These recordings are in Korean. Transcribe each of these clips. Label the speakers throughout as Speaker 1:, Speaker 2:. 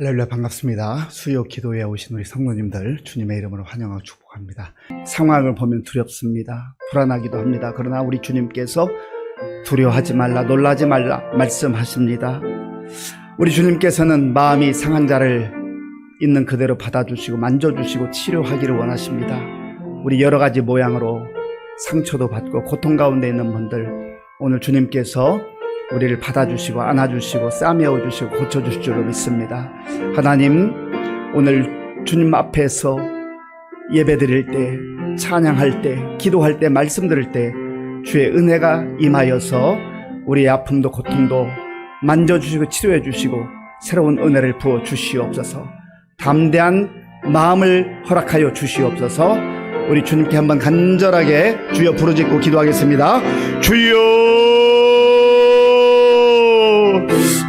Speaker 1: 할렐루야, 반갑습니다. 수요 기도에 오신 우리 성도님들 주님의 이름으로 환영하고 축복합니다. 상황을 보면 두렵습니다. 불안하기도 합니다. 그러나 우리 주님께서 두려워하지 말라, 놀라지 말라 말씀하십니다. 우리 주님께서는 마음이 상한 자를 있는 그대로 받아주시고 만져주시고 치료하기를 원하십니다. 우리 여러 가지 모양으로 상처도 받고 고통 가운데 있는 분들, 오늘 주님께서 우리를 받아주시고 안아주시고 싸매어주시고 고쳐주실 줄로 믿습니다. 하나님, 오늘 주님 앞에서 예배드릴 때, 찬양할 때, 기도할 때, 말씀 들을 때 주의 은혜가 임하여서 우리의 아픔도 고통도 만져주시고 치료해주시고 새로운 은혜를 부어 주시옵소서. 담대한 마음을 허락하여 주시옵소서. 우리 주님께 한번 간절하게 주여 부르짖고 기도하겠습니다. 주여,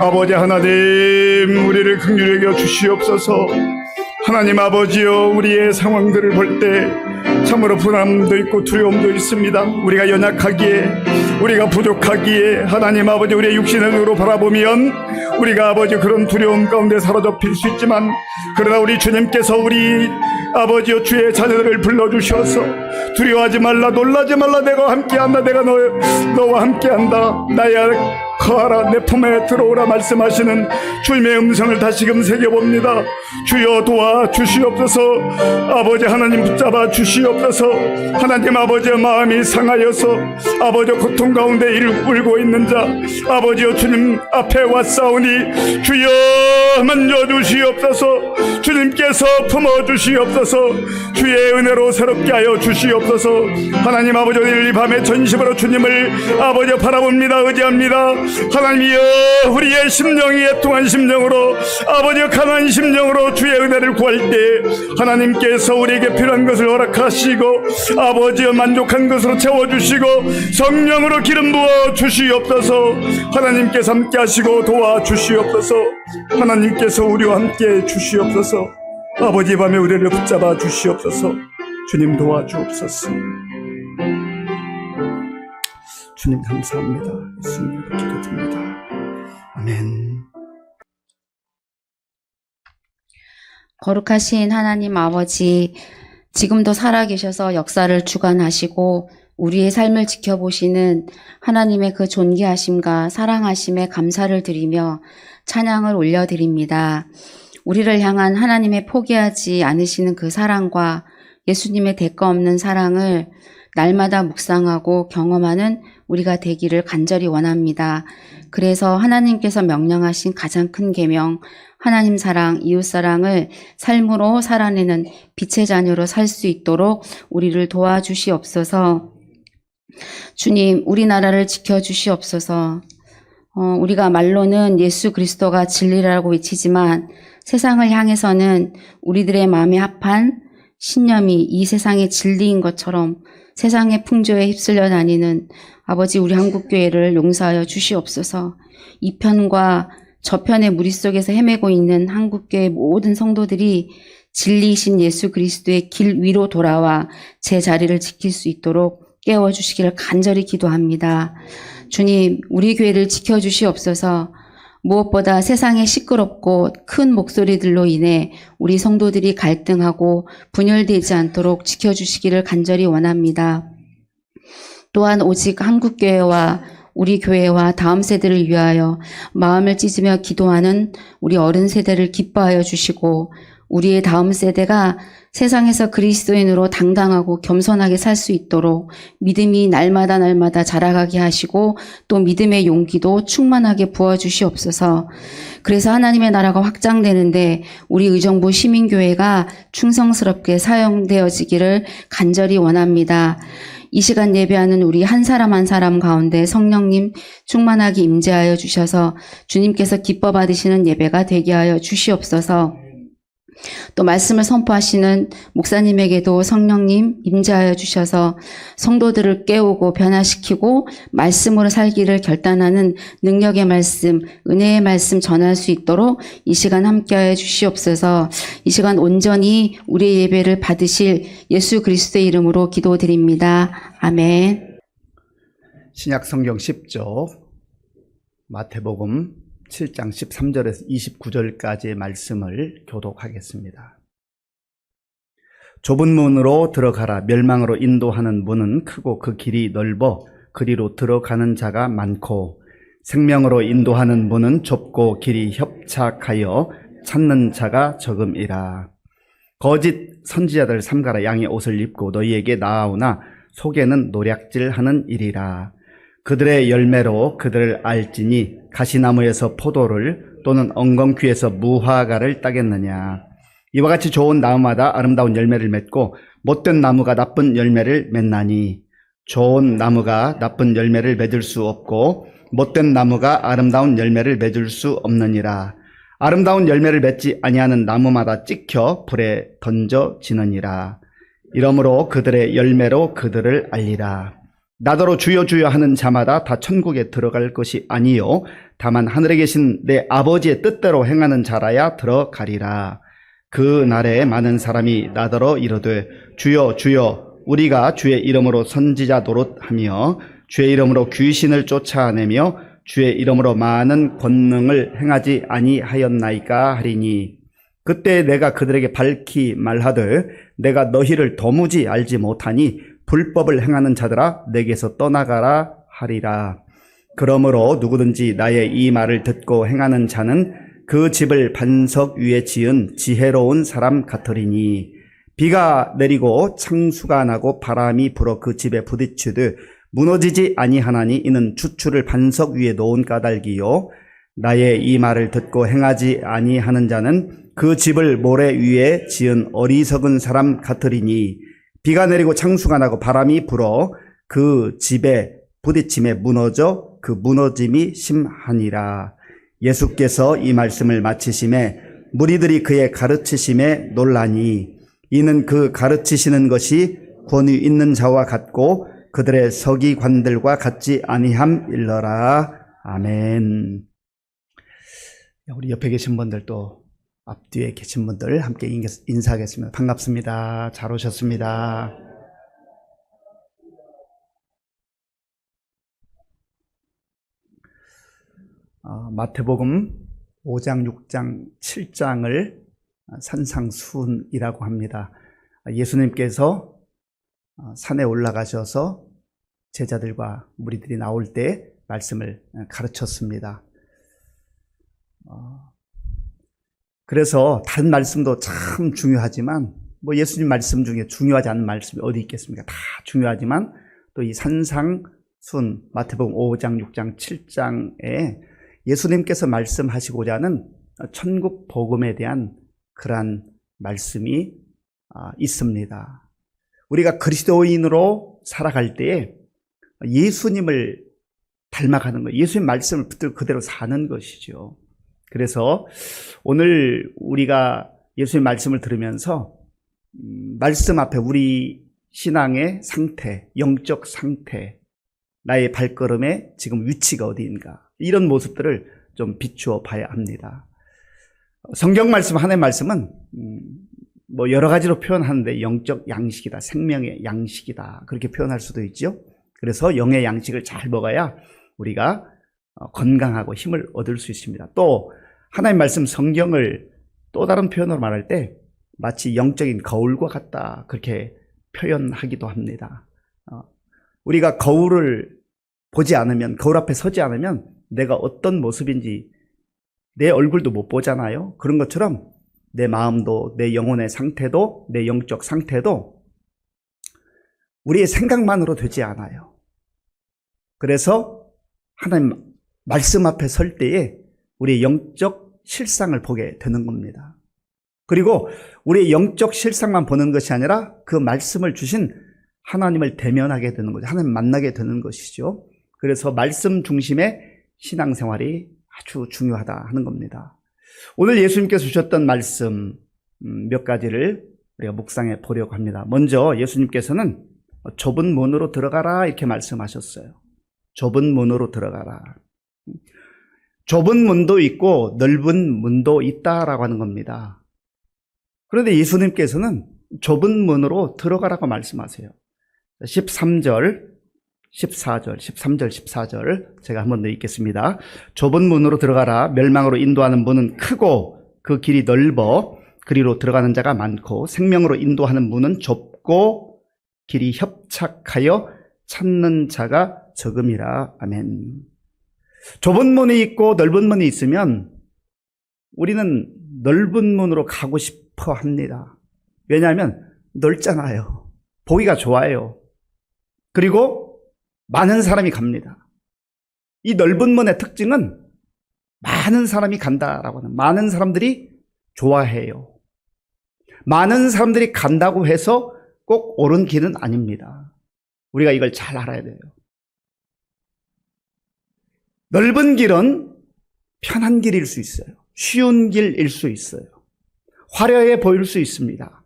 Speaker 1: 아버지 하나님, 우리를 긍휼히 여겨 주시옵소서. 하나님 아버지여, 우리의 상황들을 볼 때 참으로 불안함도 있고 두려움도 있습니다. 우리가 연약하기에, 우리가 부족하기에 하나님 아버지, 우리의 육신의 눈으로 바라보면 우리가 아버지 그런 두려움 가운데 사로잡힐 수 있지만, 그러나 우리 주님께서 우리 아버지여 주의 자녀들을 불러주셔서 두려워하지 말라, 놀라지 말라, 내가 함께한다, 내가 너와 함께한다, 나야 거하라, 내 품에 들어오라 말씀하시는 주님의 음성을 다시금 새겨봅니다. 주여 도와주시옵소서. 아버지 하나님 붙잡아 주시옵소서. 하나님 아버지의 마음이 상하여서 아버지 고통 가운데 울고 있는 자, 아버지여 주님 앞에 왔사오니 주여 만져주시옵소서. 주님께서 품어주시옵소서. 주의 은혜로 새롭게 하여 주시옵소서. 하나님 아버지, 오늘 이 밤에 전심으로 주님을 아버지 바라봅니다. 의지합니다. 하나님이여, 우리의 심령이 애통한 심령으로 아버지 강한 심령으로 주의 은혜를 구할 때 하나님께서 우리에게 필요한 것을 허락하시고 아버지여 만족한 것으로 채워주시고 성령으로 기름 부어 주시옵소서. 하나님께서 함께 하시고 도와주시옵소서. 하나님께서 우리와 함께 주시옵소서. 아버지, 밤에 우리를 붙잡아 주시옵소서. 주님 도와주옵소서. 주님 감사합니다. 예수님으로 기도드립니다. 아멘.
Speaker 2: 거룩하신 하나님 아버지, 지금도 살아계셔서 역사를 주관하시고 우리의 삶을 지켜보시는 하나님의 그 존귀하심과 사랑하심에 감사를 드리며 찬양을 올려드립니다. 우리를 향한 하나님의 포기하지 않으시는 그 사랑과 예수님의 대가 없는 사랑을 날마다 묵상하고 경험하는 우리가 되기를 간절히 원합니다. 그래서 하나님께서 명령하신 가장 큰 계명, 하나님 사랑, 이웃 사랑을 삶으로 살아내는 빛의 자녀로 살 수 있도록 우리를 도와주시옵소서. 주님, 우리나라를 지켜주시옵소서. 우리가 말로는 예수 그리스도가 진리라고 외치지만 세상을 향해서는 우리들의 마음에 합한 신념이 이 세상의 진리인 것처럼 세상의 풍조에 휩쓸려 다니는 아버지, 우리 한국교회를 용서하여 주시옵소서. 이 편과 저편의 무리 속에서 헤매고 있는 한국교회 모든 성도들이 진리이신 예수 그리스도의 길 위로 돌아와 제 자리를 지킬 수 있도록 깨워주시기를 간절히 기도합니다. 주님, 우리 교회를 지켜주시옵소서. 무엇보다 세상의 시끄럽고 큰 목소리들로 인해 우리 성도들이 갈등하고 분열되지 않도록 지켜주시기를 간절히 원합니다. 또한 오직 한국교회와 우리 교회와 다음 세대를 위하여 마음을 찢으며 기도하는 우리 어른 세대를 기뻐하여 주시고 우리의 다음 세대가 세상에서 그리스도인으로 당당하고 겸손하게 살 수 있도록 믿음이 날마다 자라가게 하시고 또 믿음의 용기도 충만하게 부어주시옵소서. 그래서 하나님의 나라가 확장되는데 우리 의정부 시민교회가 충성스럽게 사용되어지기를 간절히 원합니다. 이 시간 예배하는 우리 한 사람 한 사람 가운데 성령님 충만하게 임재하여 주셔서 주님께서 기뻐 받으시는 예배가 되게 하여 주시옵소서. 또 말씀을 선포하시는 목사님에게도 성령님 임재하여 주셔서 성도들을 깨우고 변화시키고 말씀으로 살기를 결단하는 능력의 말씀, 은혜의 말씀 전할 수 있도록 이 시간 함께하여 주시옵소서. 이 시간 온전히 우리의 예배를 받으실 예수 그리스도의 이름으로 기도드립니다. 아멘.
Speaker 1: 신약 성경 10조 마태복음 7장 13절에서 29절까지의 말씀을 교독하겠습니다. 좁은 문으로 들어가라. 멸망으로 인도하는 문은 크고 그 길이 넓어 그리로 들어가는 자가 많고, 생명으로 인도하는 문은 좁고 길이 협착하여 찾는 자가 적음이라. 거짓 선지자들 삼가라. 양의 옷을 입고 너희에게 나아오나 속에는 노략질하는 일이라. 그들의 열매로 그들을 알지니 가시나무에서 포도를 또는 엉겅퀴에서 무화과를 따겠느냐. 이와 같이 좋은 나무마다 아름다운 열매를 맺고 못된 나무가 나쁜 열매를 맺나니, 좋은 나무가 나쁜 열매를 맺을 수 없고 못된 나무가 아름다운 열매를 맺을 수 없느니라. 아름다운 열매를 맺지 아니하는 나무마다 찍혀 불에 던져지느니라. 이러므로 그들의 열매로 그들을 알리라. 나더러 주여 주여 하는 자마다 다 천국에 들어갈 것이 아니요 다만 하늘에 계신 내 아버지의 뜻대로 행하는 자라야 들어가리라. 그 날에 많은 사람이 나더러 이르되 주여 주여 우리가 주의 이름으로 선지자 노릇하며 주의 이름으로 귀신을 쫓아내며 주의 이름으로 많은 권능을 행하지 아니하였나이까 하리니, 그때 내가 그들에게 밝히 말하되 내가 너희를 도무지 알지 못하니 불법을 행하는 자들아 내게서 떠나가라 하리라. 그러므로 누구든지 나의 이 말을 듣고 행하는 자는 그 집을 반석 위에 지은 지혜로운 사람 같으리니, 비가 내리고 창수가 나고 바람이 불어 그 집에 부딪히되 무너지지 아니하나니 이는 주추를 반석 위에 놓은 까닭이요 나의 이 말을 듣고 행하지 아니하는 자는 그 집을 모래 위에 지은 어리석은 사람 같으리니, 비가 내리고 창수가 나고 바람이 불어 그 집에 부딪힘에 무너져 그 무너짐이 심하니라. 예수께서 이 말씀을 마치심에 무리들이 그의 가르치심에 놀라니, 이는 그 가르치시는 것이 권위 있는 자와 같고 그들의 서기관들과 같지 아니함일러라. 아멘. 우리 옆에 계신 분들 또 앞뒤에 계신 분들 함께 인사하겠습니다. 반갑습니다. 잘 오셨습니다. 마태복음 5장, 6장, 7장을 산상수훈이라고 합니다. 예수님께서 산에 올라가셔서 제자들과 무리들이 나올 때 말씀을 가르쳤습니다. 그래서 다른 말씀도 참 중요하지만 예수님 말씀 중에 중요하지 않은 말씀이 어디 있겠습니까? 다 중요하지만 또 이 산상수훈 마태복음 5장, 6장, 7장에 예수님께서 말씀하시고자 하는 천국 복음에 대한 그러한 말씀이 있습니다. 우리가 그리스도인으로 살아갈 때에 예수님을 닮아가는 것, 예수님 말씀을 그대로 사는 것이죠. 그래서 오늘 우리가 예수님 말씀을 들으면서 말씀 앞에 우리 신앙의 상태, 영적 상태, 나의 발걸음의 지금 위치가 어디인가, 이런 모습들을 좀 비추어 봐야 합니다. 성경 말씀, 하나님의 말씀은 여러 가지로 표현하는데 영적 양식이다, 생명의 양식이다, 그렇게 표현할 수도 있죠. 그래서 영의 양식을 잘 먹어야 우리가 건강하고 힘을 얻을 수 있습니다. 또 하나님의 말씀 성경을 또 다른 표현으로 말할 때 마치 영적인 거울과 같다, 그렇게 표현하기도 합니다. 우리가 거울을 보지 않으면, 거울 앞에 서지 않으면 내가 어떤 모습인지 내 얼굴도 못 보잖아요. 그런 것처럼 내 마음도, 내 영혼의 상태도, 내 영적 상태도 우리의 생각만으로 되지 않아요. 그래서 하나님 말씀 앞에 설 때에 우리의 영적 실상을 보게 되는 겁니다. 그리고 우리의 영적 실상만 보는 것이 아니라 그 말씀을 주신 하나님을 대면하게 되는 거죠. 하나님 만나게 되는 것이죠. 그래서 말씀 중심의 신앙생활이 아주 중요하다 하는 겁니다. 오늘 예수님께서 주셨던 말씀 몇 가지를 우리가 묵상해 보려고 합니다. 먼저 예수님께서는 좁은 문으로 들어가라, 이렇게 말씀하셨어요. 좁은 문으로 들어가라. 좁은 문도 있고 넓은 문도 있다라고 하는 겁니다. 그런데 예수님께서는 좁은 문으로 들어가라고 말씀하세요. 13절 14절, 13절, 14절 제가 한 번 더 읽겠습니다. 좁은 문으로 들어가라. 멸망으로 인도하는 문은 크고 그 길이 넓어 그리로 들어가는 자가 많고 생명으로 인도하는 문은 좁고 길이 협착하여 찾는 자가 적음이라. 아멘. 좁은 문이 있고 넓은 문이 있으면 우리는 넓은 문으로 가고 싶어 합니다. 왜냐하면 넓잖아요. 보기가 좋아요. 그리고 많은 사람이 갑니다. 이 넓은 문의 특징은 많은 사람이 간다라고 하는, 많은 사람들이 좋아해요. 많은 사람들이 간다고 해서 꼭 옳은 길은 아닙니다. 우리가 이걸 잘 알아야 돼요. 넓은 길은 편한 길일 수 있어요. 쉬운 길일 수 있어요. 화려해 보일 수 있습니다.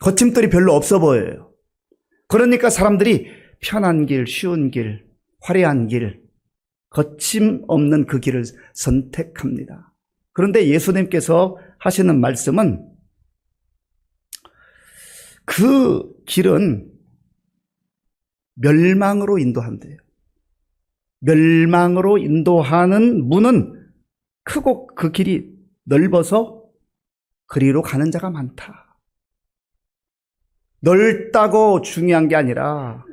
Speaker 1: 거침돌이 별로 없어 보여요. 그러니까 사람들이 편한 길, 쉬운 길, 화려한 길, 거침없는 그 길을 선택합니다. 그런데 예수님께서 하시는 말씀은 그 길은 멸망으로 인도한대요. 멸망으로 인도하는 문은 크고 그 길이 넓어서 그리로 가는 자가 많다. 넓다고 중요한 게 아니라,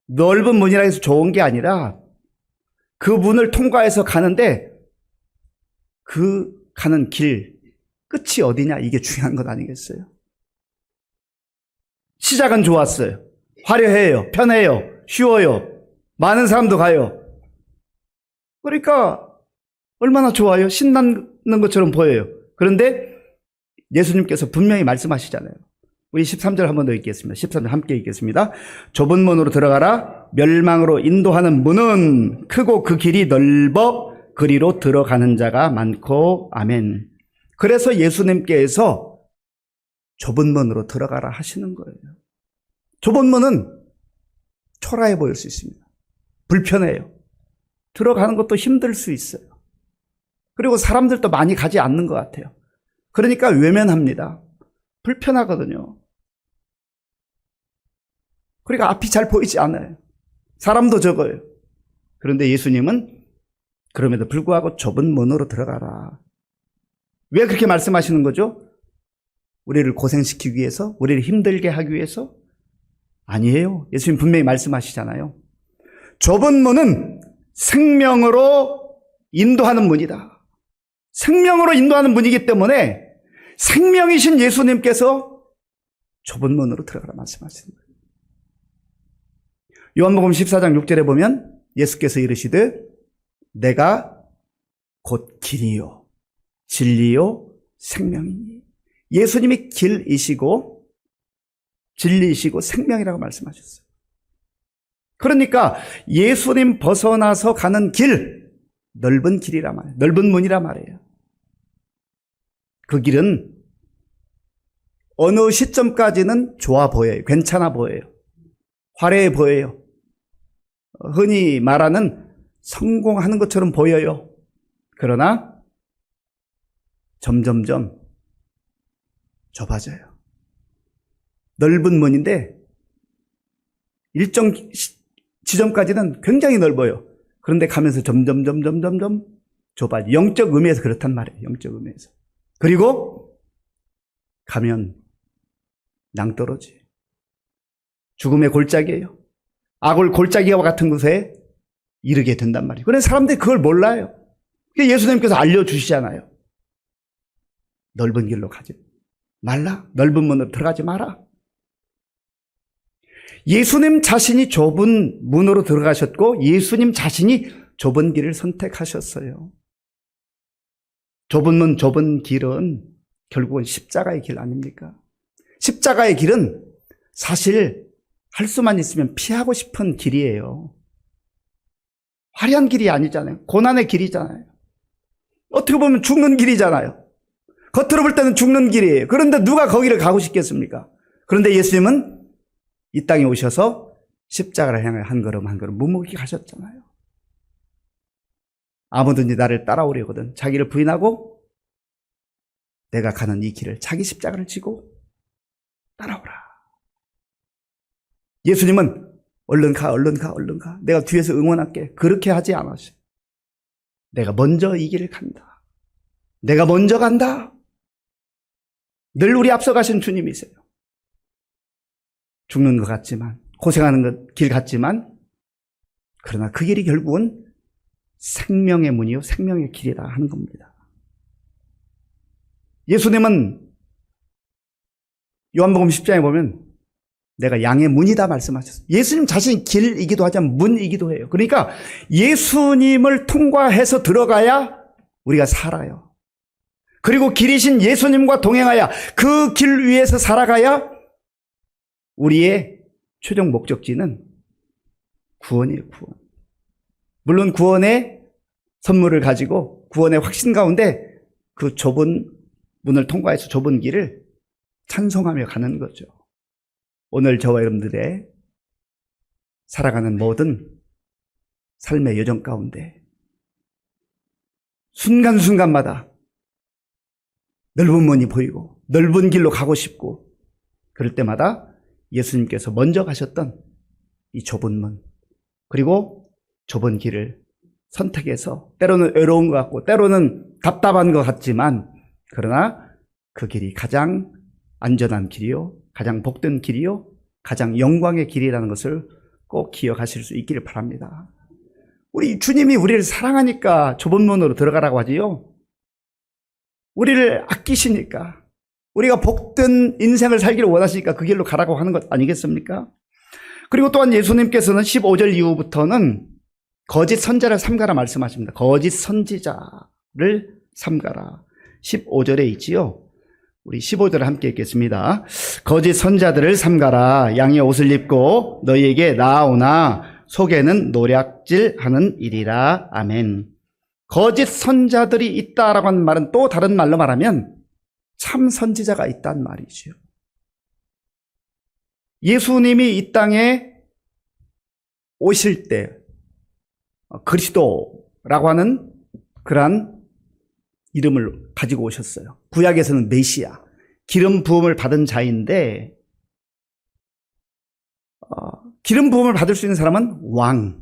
Speaker 1: 넓은 문이라 해서 좋은 게 아니라 그 문을 통과해서 가는데 그 가는 길 끝이 어디냐, 이게 중요한 것 아니겠어요? 시작은 좋았어요. 화려해요. 편해요. 쉬워요. 많은 사람도 가요. 그러니까 얼마나 좋아요. 신나는 것처럼 보여요. 그런데 예수님께서 분명히 말씀하시잖아요. 우리 13절 한 번 더 읽겠습니다. 13절 함께 읽겠습니다. 좁은 문으로 들어가라. 멸망으로 인도하는 문은 크고 그 길이 넓어 그리로 들어가는 자가 많고. 아멘. 그래서 예수님께서 좁은 문으로 들어가라 하시는 거예요. 좁은 문은 초라해 보일 수 있습니다. 불편해요. 들어가는 것도 힘들 수 있어요. 그리고 사람들도 많이 가지 않는 것 같아요. 그러니까 외면합니다. 불편하거든요. 그러니까 앞이 잘 보이지 않아요. 사람도 적어요. 그런데 예수님은 그럼에도 불구하고 좁은 문으로 들어가라. 왜 그렇게 말씀하시는 거죠? 우리를 고생시키기 위해서? 우리를 힘들게 하기 위해서? 아니에요. 예수님 분명히 말씀하시잖아요. 좁은 문은 생명으로 인도하는 문이다. 생명으로 인도하는 문이기 때문에 생명이신 예수님께서 좁은 문으로 들어가라 말씀하시는 거예요. 요한복음 14장 6절에 보면 예수께서 이르시되 내가 곧 길이요 진리요 생명이니. 예수님이 길이시고 진리이시고 생명이라고 말씀하셨어요. 그러니까 예수님 벗어나서 가는 길, 넓은 길이라 말이에요. 넓은 문이라 말이에요. 그 길은 어느 시점까지는 좋아 보여요. 괜찮아 보여요. 화려해 보여요. 흔히 말하는 성공하는 것처럼 보여요. 그러나 점점점 좁아져요. 넓은 문인데 일정 지점까지는 굉장히 넓어요. 그런데 가면서 점점 좁아져요. 영적 의미에서 그렇단 말이에요. 영적 의미에서. 그리고 가면 낭떠러지. 죽음의 골짜기예요. 악을 골짜기와 같은 곳에 이르게 된단 말이에요. 그래서 사람들이 그걸 몰라요. 예수님께서 알려주시잖아요. 넓은 길로 가지 말라. 넓은 문으로 들어가지 마라. 예수님 자신이 좁은 문으로 들어가셨고 예수님 자신이 좁은 길을 선택하셨어요. 좁은 문, 좁은 길은 결국은 십자가의 길 아닙니까? 십자가의 길은 사실 할 수만 있으면 피하고 싶은 길이에요. 화려한 길이 아니잖아요. 고난의 길이잖아요. 어떻게 보면 죽는 길이잖아요. 겉으로 볼 때는 죽는 길이에요. 그런데 누가 거기를 가고 싶겠습니까? 그런데 예수님은 이 땅에 오셔서 십자가를 향해 한 걸음 한 걸음 묵묵히 가셨잖아요. 아무든지 나를 따라오려거든 자기를 부인하고 내가 가는 이 길을 자기 십자가를 지고 따라오라. 예수님은 얼른 가, 얼른 가, 얼른 가. 내가 뒤에서 응원할게. 그렇게 하지 않았어요. 내가 먼저 이 길을 간다. 내가 먼저 간다. 늘 우리 앞서가신 주님이세요. 죽는 것 같지만, 고생하는 길 같지만, 그러나 그 길이 결국은 생명의 문이요, 생명의 길이다 하는 겁니다. 예수님은 요한복음 10장에 보면 내가 양의 문이다 말씀하셨어요. 예수님 자신이 길이기도 하지만 문이기도 해요. 그러니까 예수님을 통과해서 들어가야 우리가 살아요. 그리고 길이신 예수님과 동행하여 그 길 위에서 살아가야 우리의 최종 목적지는 구원이에요, 구원. 물론 구원의 선물을 가지고 구원의 확신 가운데 그 좁은 문을 통과해서 좁은 길을 찬송하며 가는 거죠. 오늘 저와 여러분들의 살아가는 모든 삶의 여정 가운데 순간순간마다 넓은 문이 보이고 넓은 길로 가고 싶고 그럴 때마다 예수님께서 먼저 가셨던 이 좁은 문 그리고 좁은 길을 선택해서 때로는 외로운 것 같고 때로는 답답한 것 같지만 그러나 그 길이 가장 안전한 길이요 가장 복된 길이요 가장 영광의 길이라는 것을 꼭 기억하실 수 있기를 바랍니다. 우리 주님이 우리를 사랑하니까 좁은 문으로 들어가라고 하지요. 우리를 아끼시니까 우리가 복된 인생을 살기를 원하시니까 그 길로 가라고 하는 것 아니겠습니까? 그리고 또한 예수님께서는 15절 이후부터는 거짓 선자를 삼가라 말씀하십니다. 거짓 선지자를 삼가라. 15절에 있지요. 우리 15절을 함께 읽겠습니다. 거짓 선자들을 삼가라. 양의 옷을 입고 너희에게 나아오나 속에는 노략질하는 일이라. 아멘. 거짓 선자들이 있다라고 하는 말은 또 다른 말로 말하면 참 선지자가 있단 말이죠. 예수님이 이 땅에 오실 때 그리스도라고 하는 그러한 이름을 가지고 오셨어요. 구약에서는 메시아, 기름 부음을 받은 자인데 기름 부음을 받을 수 있는 사람은 왕,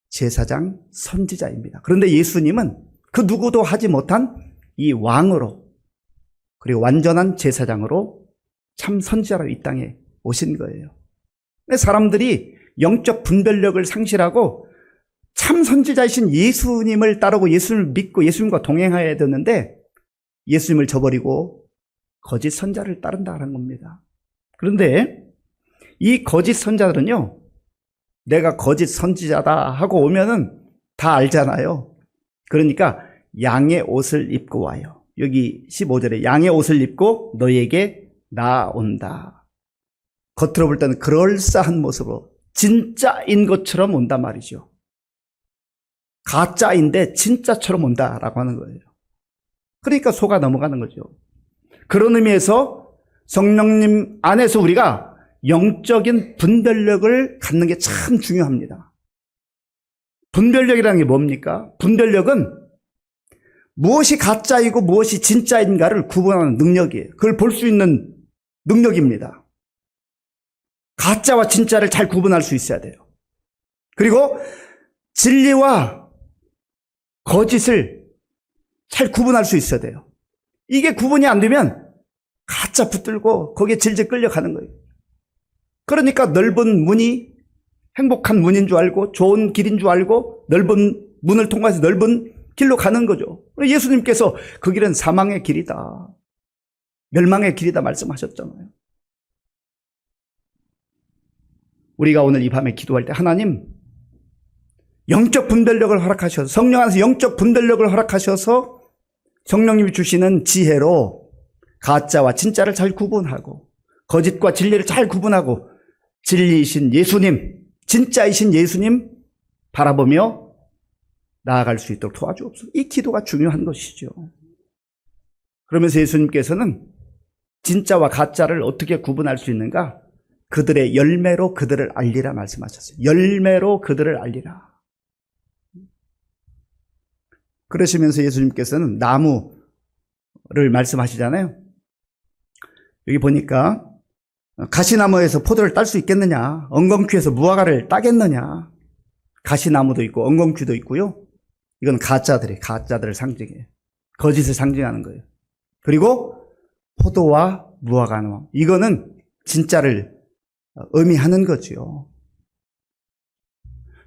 Speaker 1: 제사장, 선지자입니다. 그런데 예수님은 그 누구도 하지 못한 이 왕으로 그리고 완전한 제사장으로 참 선지자로 이 땅에 오신 거예요. 사람들이 영적 분별력을 상실하고 참 선지자이신 예수님을 따르고 예수님을 믿고 예수님과 동행해야 되는데 예수님을 저버리고 거짓 선자를 따른다는 겁니다. 그런데 이 거짓 선자들은요, 내가 거짓 선지자다 하고 오면은 다 알잖아요. 그러니까 양의 옷을 입고 와요. 여기 15절에 양의 옷을 입고 너희에게 나아온다. 겉으로 볼 때는 그럴싸한 모습으로 진짜인 것처럼 온단 말이죠. 가짜인데 진짜처럼 온다라고 하는 거예요. 그러니까 속아 넘어가는 거죠. 그런 의미에서 성령님 안에서 우리가 영적인 분별력을 갖는 게 참 중요합니다. 분별력이라는 게 뭡니까? 분별력은 무엇이 가짜이고 무엇이 진짜인가를 구분하는 능력이에요. 그걸 볼 수 있는 능력입니다. 가짜와 진짜를 잘 구분할 수 있어야 돼요. 그리고 진리와 거짓을 잘 구분할 수 있어야 돼요. 이게 구분이 안 되면 가짜 붙들고 거기에 질질 끌려가는 거예요. 그러니까 넓은 문이 행복한 문인 줄 알고 좋은 길인 줄 알고 넓은 문을 통과해서 넓은 길로 가는 거죠. 예수님께서 그 길은 사망의 길이다. 멸망의 길이다 말씀하셨잖아요. 우리가 오늘 이 밤에 기도할 때 하나님 영적 분별력을 허락하셔서 성령 안에서 영적 분별력을 허락하셔서 성령님이 주시는 지혜로 가짜와 진짜를 잘 구분하고 거짓과 진리를 잘 구분하고 진리이신 예수님, 진짜이신 예수님 바라보며 나아갈 수 있도록 도와주옵소서. 이 기도가 중요한 것이죠. 그러면서 예수님께서는 진짜와 가짜를 어떻게 구분할 수 있는가? 그들의 열매로 그들을 알리라 말씀하셨어요. 열매로 그들을 알리라. 그러시면서 예수님께서는 나무를 말씀하시잖아요. 여기 보니까 가시나무에서 포도를 딸 수 있겠느냐? 엉겅퀴에서 무화과를 따겠느냐? 가시나무도 있고 엉겅퀴도 있고요. 이건 가짜들을 상징해요. 거짓을 상징하는 거예요. 그리고 포도와 무화과나무, 이거는 진짜를 의미하는 거지요.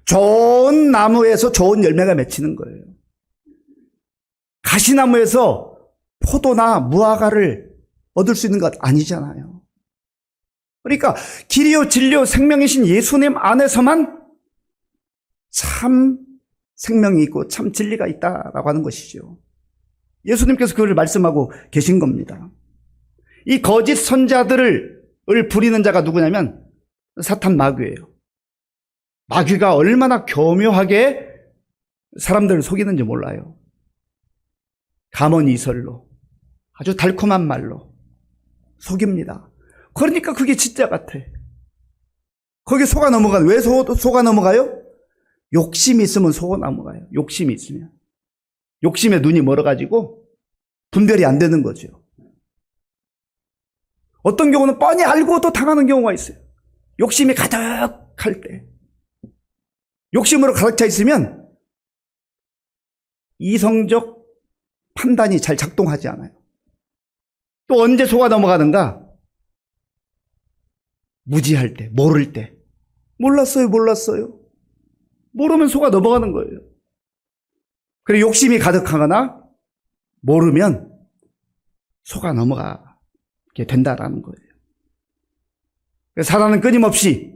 Speaker 1: 좋은 나무에서 좋은 열매가 맺히는 거예요. 가시나무에서 포도나 무화과를 얻을 수 있는 것 아니잖아요. 그러니까 길이요 진리요 생명이신 예수님 안에서만 참 생명이 있고 참 진리가 있다라고 하는 것이죠. 예수님께서 그걸 말씀하고 계신 겁니다. 이 거짓 선자들을 부리는 자가 누구냐면 사탄 마귀예요. 마귀가 얼마나 교묘하게 사람들을 속이는지 몰라요. 감언이설로, 아주 달콤한 말로 속입니다. 그러니까 그게 진짜 같아. 거기에 속아 넘어가요. 왜 속아 넘어가요? 욕심이 있으면 속아 넘어가요. 욕심이 있으면. 욕심에 눈이 멀어가지고 분별이 안 되는 거죠. 어떤 경우는 뻔히 알고도 당하는 경우가 있어요. 욕심이 가득할 때. 욕심으로 가득 차 있으면 이성적 판단이 잘 작동하지 않아요. 또 언제 속아 넘어가는가? 무지할 때, 모를 때. 몰랐어요. 모르면 속아 넘어가는 거예요. 그리고 욕심이 가득하거나 모르면 속아 넘어가게 된다라는 거예요. 사단은 끊임없이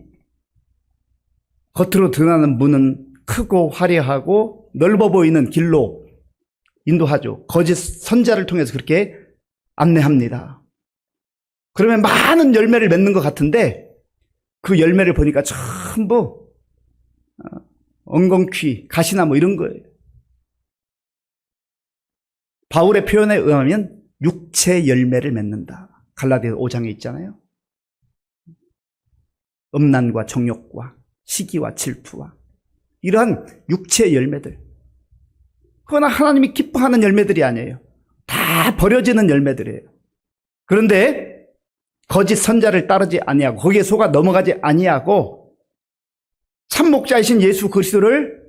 Speaker 1: 겉으로 드러나는 문은 크고 화려하고 넓어 보이는 길로 인도하죠. 거짓 선자를 통해서 그렇게 안내합니다. 그러면 많은 열매를 맺는 것 같은데 그 열매를 보니까 전부 엉겅퀴, 가시나무 이런 거예요. 바울의 표현에 의하면 육체 열매를 맺는다. 갈라디아 5장에 있잖아요. 음란과 정욕과 시기와 질투와 이러한 육체의 열매들. 그러나 하나님이 기뻐하는 열매들이 아니에요. 다 버려지는 열매들이에요. 그런데 거짓 선자를 따르지 아니하고 거기에 속아 넘어가지 아니하고 참 목자이신 예수 그리스도를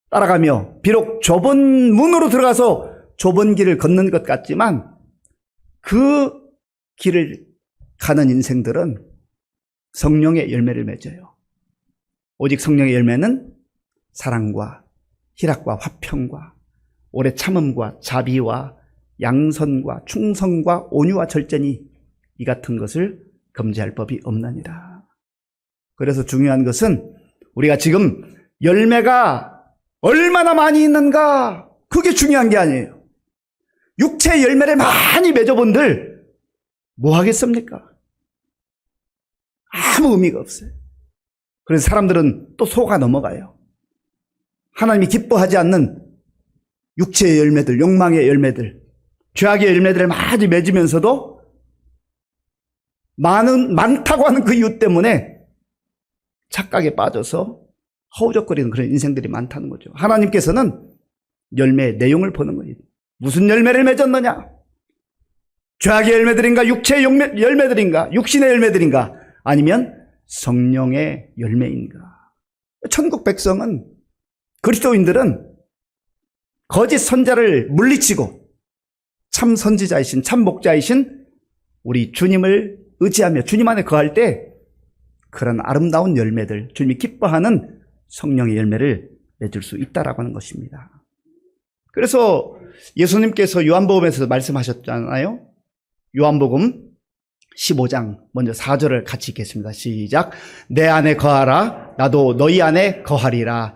Speaker 1: 따라가며 비록 좁은 문으로 들어가서 좁은 길을 걷는 것 같지만 그 길을 가는 인생들은 성령의 열매를 맺어요. 오직 성령의 열매는 사랑과 희락과 화평과 오래 참음과 자비와 양선과 충성과 온유와 절제니 이 같은 것을 금지할 법이 없나니라. 그래서 중요한 것은 우리가 지금 열매가 얼마나 많이 있는가, 그게 중요한 게 아니에요. 육체의 열매를 많이 맺어본들 뭐 하겠습니까? 아무 의미가 없어요. 그래서 사람들은 또 속아 넘어가요. 하나님이 기뻐하지 않는 육체의 열매들, 욕망의 열매들, 죄악의 열매들을 많이 맺으면서도 많다고 하는 그 이유 때문에 착각에 빠져서 허우적거리는 그런 인생들이 많다는 거죠. 하나님께서는 열매의 내용을 보는 거예요. 무슨 열매를 맺었느냐? 죄악의 열매들인가? 육체의 열매들인가? 육신의 열매들인가? 아니면 성령의 열매인가? 천국 백성은, 그리스도인들은 거짓 선자를 물리치고 참 선지자이신, 참 목자이신 우리 주님을 의지하며 주님 안에 거할 때 그런 아름다운 열매들, 주님이 기뻐하는 성령의 열매를 맺을 수 있다라고 하는 것입니다. 그래서 예수님께서 요한복음에서 말씀하셨잖아요. 요한복음 15장 먼저 4절을 같이 읽겠습니다. 시작. 내 안에 거하라. 나도 너희 안에 거하리라.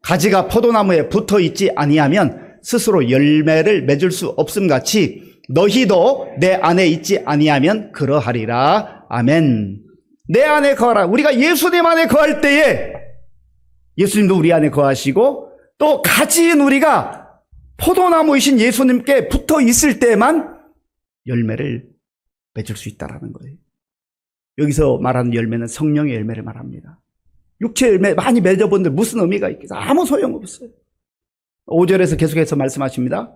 Speaker 1: 가지가 포도나무에 붙어 있지 아니하면 스스로 열매를 맺을 수 없음같이 너희도 내 안에 있지 아니하면 그러하리라. 아멘. 내 안에 거하라. 우리가 예수님 안에 거할 때에 예수님도 우리 안에 거하시고 또 가지인 우리가 포도나무이신 예수님께 붙어 있을 때만 열매를 맺을 수 있다라는 거예요. 여기서 말하는 열매는 성령의 열매를 말합니다. 육체 열매 많이 맺어본들 무슨 의미가 있겠어요? 아무 소용없어요. 5절에서 계속해서 말씀하십니다.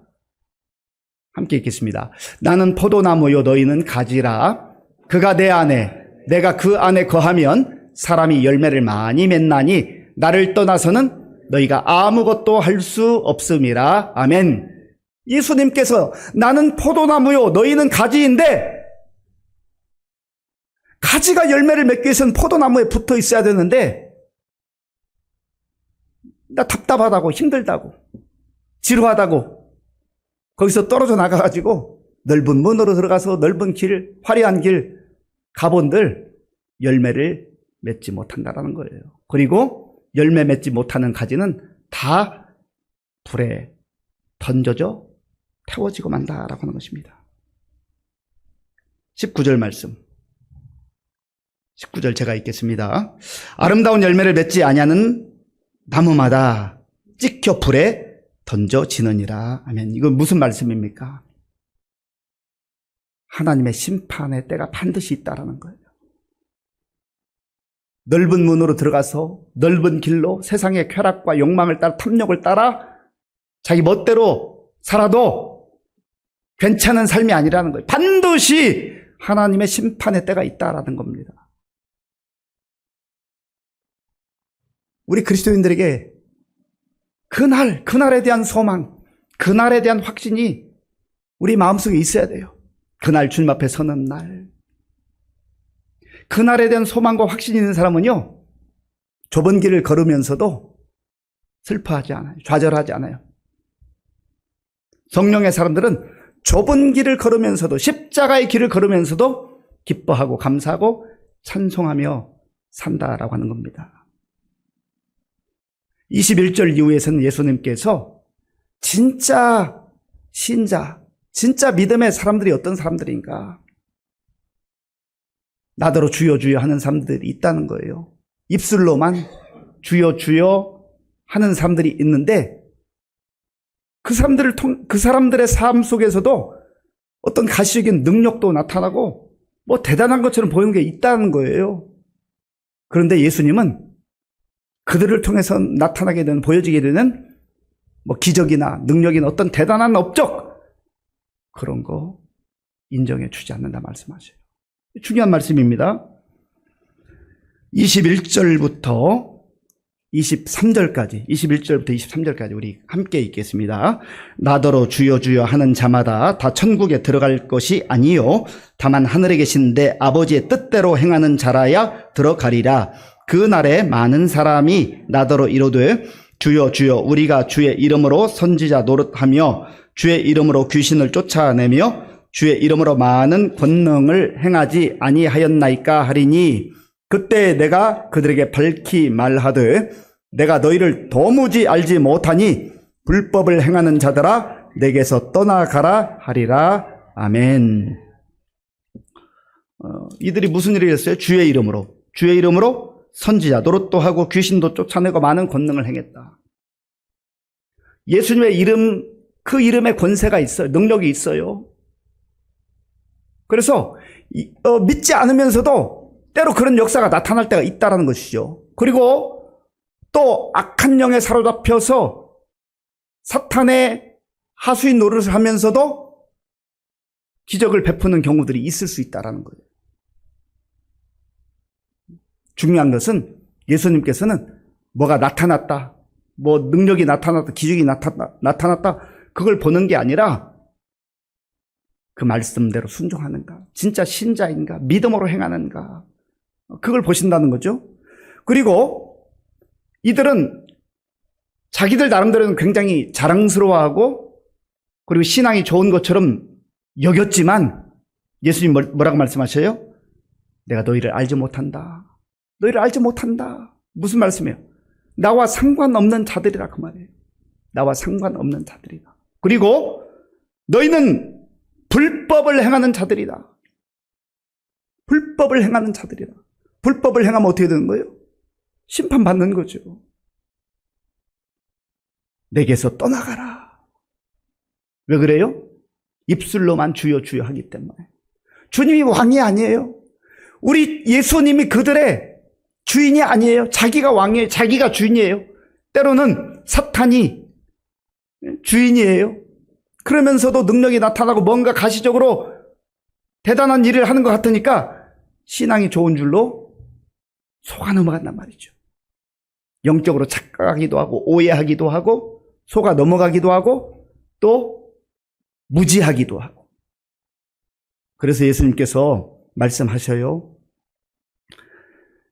Speaker 1: 함께 읽겠습니다. 나는 포도나무요 너희는 가지라. 그가 내 안에 내가 그 안에 거하면 사람이 열매를 많이 맺나니 나를 떠나서는 너희가 아무것도 할 수 없음이라. 아멘. 예수님께서 나는 포도나무요 너희는 가지인데, 가지가 열매를 맺기 위해서는 포도나무에 붙어 있어야 되는데 나 답답하다고, 힘들다고, 지루하다고 거기서 떨어져 나가가지고 넓은 문으로 들어가서 넓은 길, 화려한 길 가본들 열매를 맺지 못한다라는 거예요. 그리고 열매 맺지 못하는 가지는 다 불에 던져져 태워지고 만다라고 하는 것입니다. 19절 말씀. 19절 제가 읽겠습니다. 아름다운 열매를 맺지 아니하는 나무마다 찍혀 불에 던져지느니라. 아멘. 이건 무슨 말씀입니까? 하나님의 심판의 때가 반드시 있다라는 거예요. 넓은 문으로 들어가서 넓은 길로 세상의 쾌락과 욕망을 따라, 탐욕을 따라 자기 멋대로 살아도 괜찮은 삶이 아니라는 거예요. 반드시 하나님의 심판의 때가 있다라는 겁니다. 우리 그리스도인들에게 그날에 대한 소망, 그날에 대한 확신이 우리 마음속에 있어야 돼요. 그날 주님 앞에 서는 날. 그날에 대한 소망과 확신이 있는 사람은요, 좁은 길을 걸으면서도 슬퍼하지 않아요. 좌절하지 않아요. 성령의 사람들은 좁은 길을 걸으면서도, 십자가의 길을 걸으면서도 기뻐하고 감사하고 찬송하며 산다라고 하는 겁니다. 21절 이후에서는 예수님께서 진짜 신자, 진짜 믿음의 사람들이 어떤 사람들인가, 나더러 주여 주여 하는 사람들이 있다는 거예요. 입술로만 주여 주여 하는 사람들이 있는데, 그 사람들의 삶 속에서도 어떤 가시적인 능력도 나타나고 뭐 대단한 것처럼 보이는 게 있다는 거예요. 그런데 예수님은 그들을 통해서 나타나게 되는, 보여지게 되는 뭐 기적이나 능력이나 어떤 대단한 업적, 그런 거 인정해 주지 않는다 말씀하셔요. 중요한 말씀입니다. 21절부터 23절까지, 21절부터 23절까지 우리 함께 읽겠습니다. 나더러 주여 주여 하는 자마다 다 천국에 들어갈 것이 아니요 다만 하늘에 계신 내 아버지의 뜻대로 행하는 자라야 들어가리라. 그날에 많은 사람이 나더러 이르되 주여 주여 우리가 주의 이름으로 선지자 노릇하며 주의 이름으로 귀신을 쫓아내며 주의 이름으로 많은 권능을 행하지 아니하였나이까 하리니, 그때 내가 그들에게 밝히 말하되 내가 너희를 도무지 알지 못하니 불법을 행하는 자들아 내게서 떠나가라 하리라. 아멘. 이들이 무슨 일을 했어요? 주의 이름으로 선지자 노릇도 하고 귀신도 쫓아내고 많은 권능을 행했다. 예수님의 이름, 그 이름에 권세가 있어요. 능력이 있어요. 그래서 믿지 않으면서도 때로 그런 역사가 나타날 때가 있다는 것이죠. 그리고 또 악한 영에 사로잡혀서 사탄의 하수인 노릇을 하면서도 기적을 베푸는 경우들이 있을 수 있다는 거예요. 중요한 것은 예수님께서는 뭐가 나타났다, 뭐 능력이 나타났다, 기적이 나타났다, 그걸 보는 게 아니라 그 말씀대로 순종하는가, 진짜 신자인가, 믿음으로 행하는가, 그걸 보신다는 거죠. 그리고 이들은 자기들 나름대로는 굉장히 자랑스러워하고 그리고 신앙이 좋은 것처럼 여겼지만 예수님 뭐라고 말씀하셔요? 내가 너희를 알지 못한다. 너희를 알지 못한다. 무슨 말씀이에요? 나와 상관없는 자들이라, 그 말이에요. 나와 상관없는 자들이다. 그리고 너희는 불법을 행하는 자들이다. 불법을 행하는 자들이다. 불법을 행하면 어떻게 되는 거예요? 심판받는 거죠. 내게서 떠나가라. 왜 그래요? 입술로만 주여 주여 하기 때문에. 주님이 왕이 아니에요. 우리 예수님이 그들의 주인이 아니에요. 자기가 왕이에요. 자기가 주인이에요. 때로는 사탄이 주인이에요. 그러면서도 능력이 나타나고 뭔가 가시적으로 대단한 일을 하는 것 같으니까 신앙이 좋은 줄로 속아 넘어간단 말이죠. 영적으로 착각하기도 하고 오해하기도 하고 속아 넘어가기도 하고 또 무지하기도 하고. 그래서 예수님께서 말씀하셔요.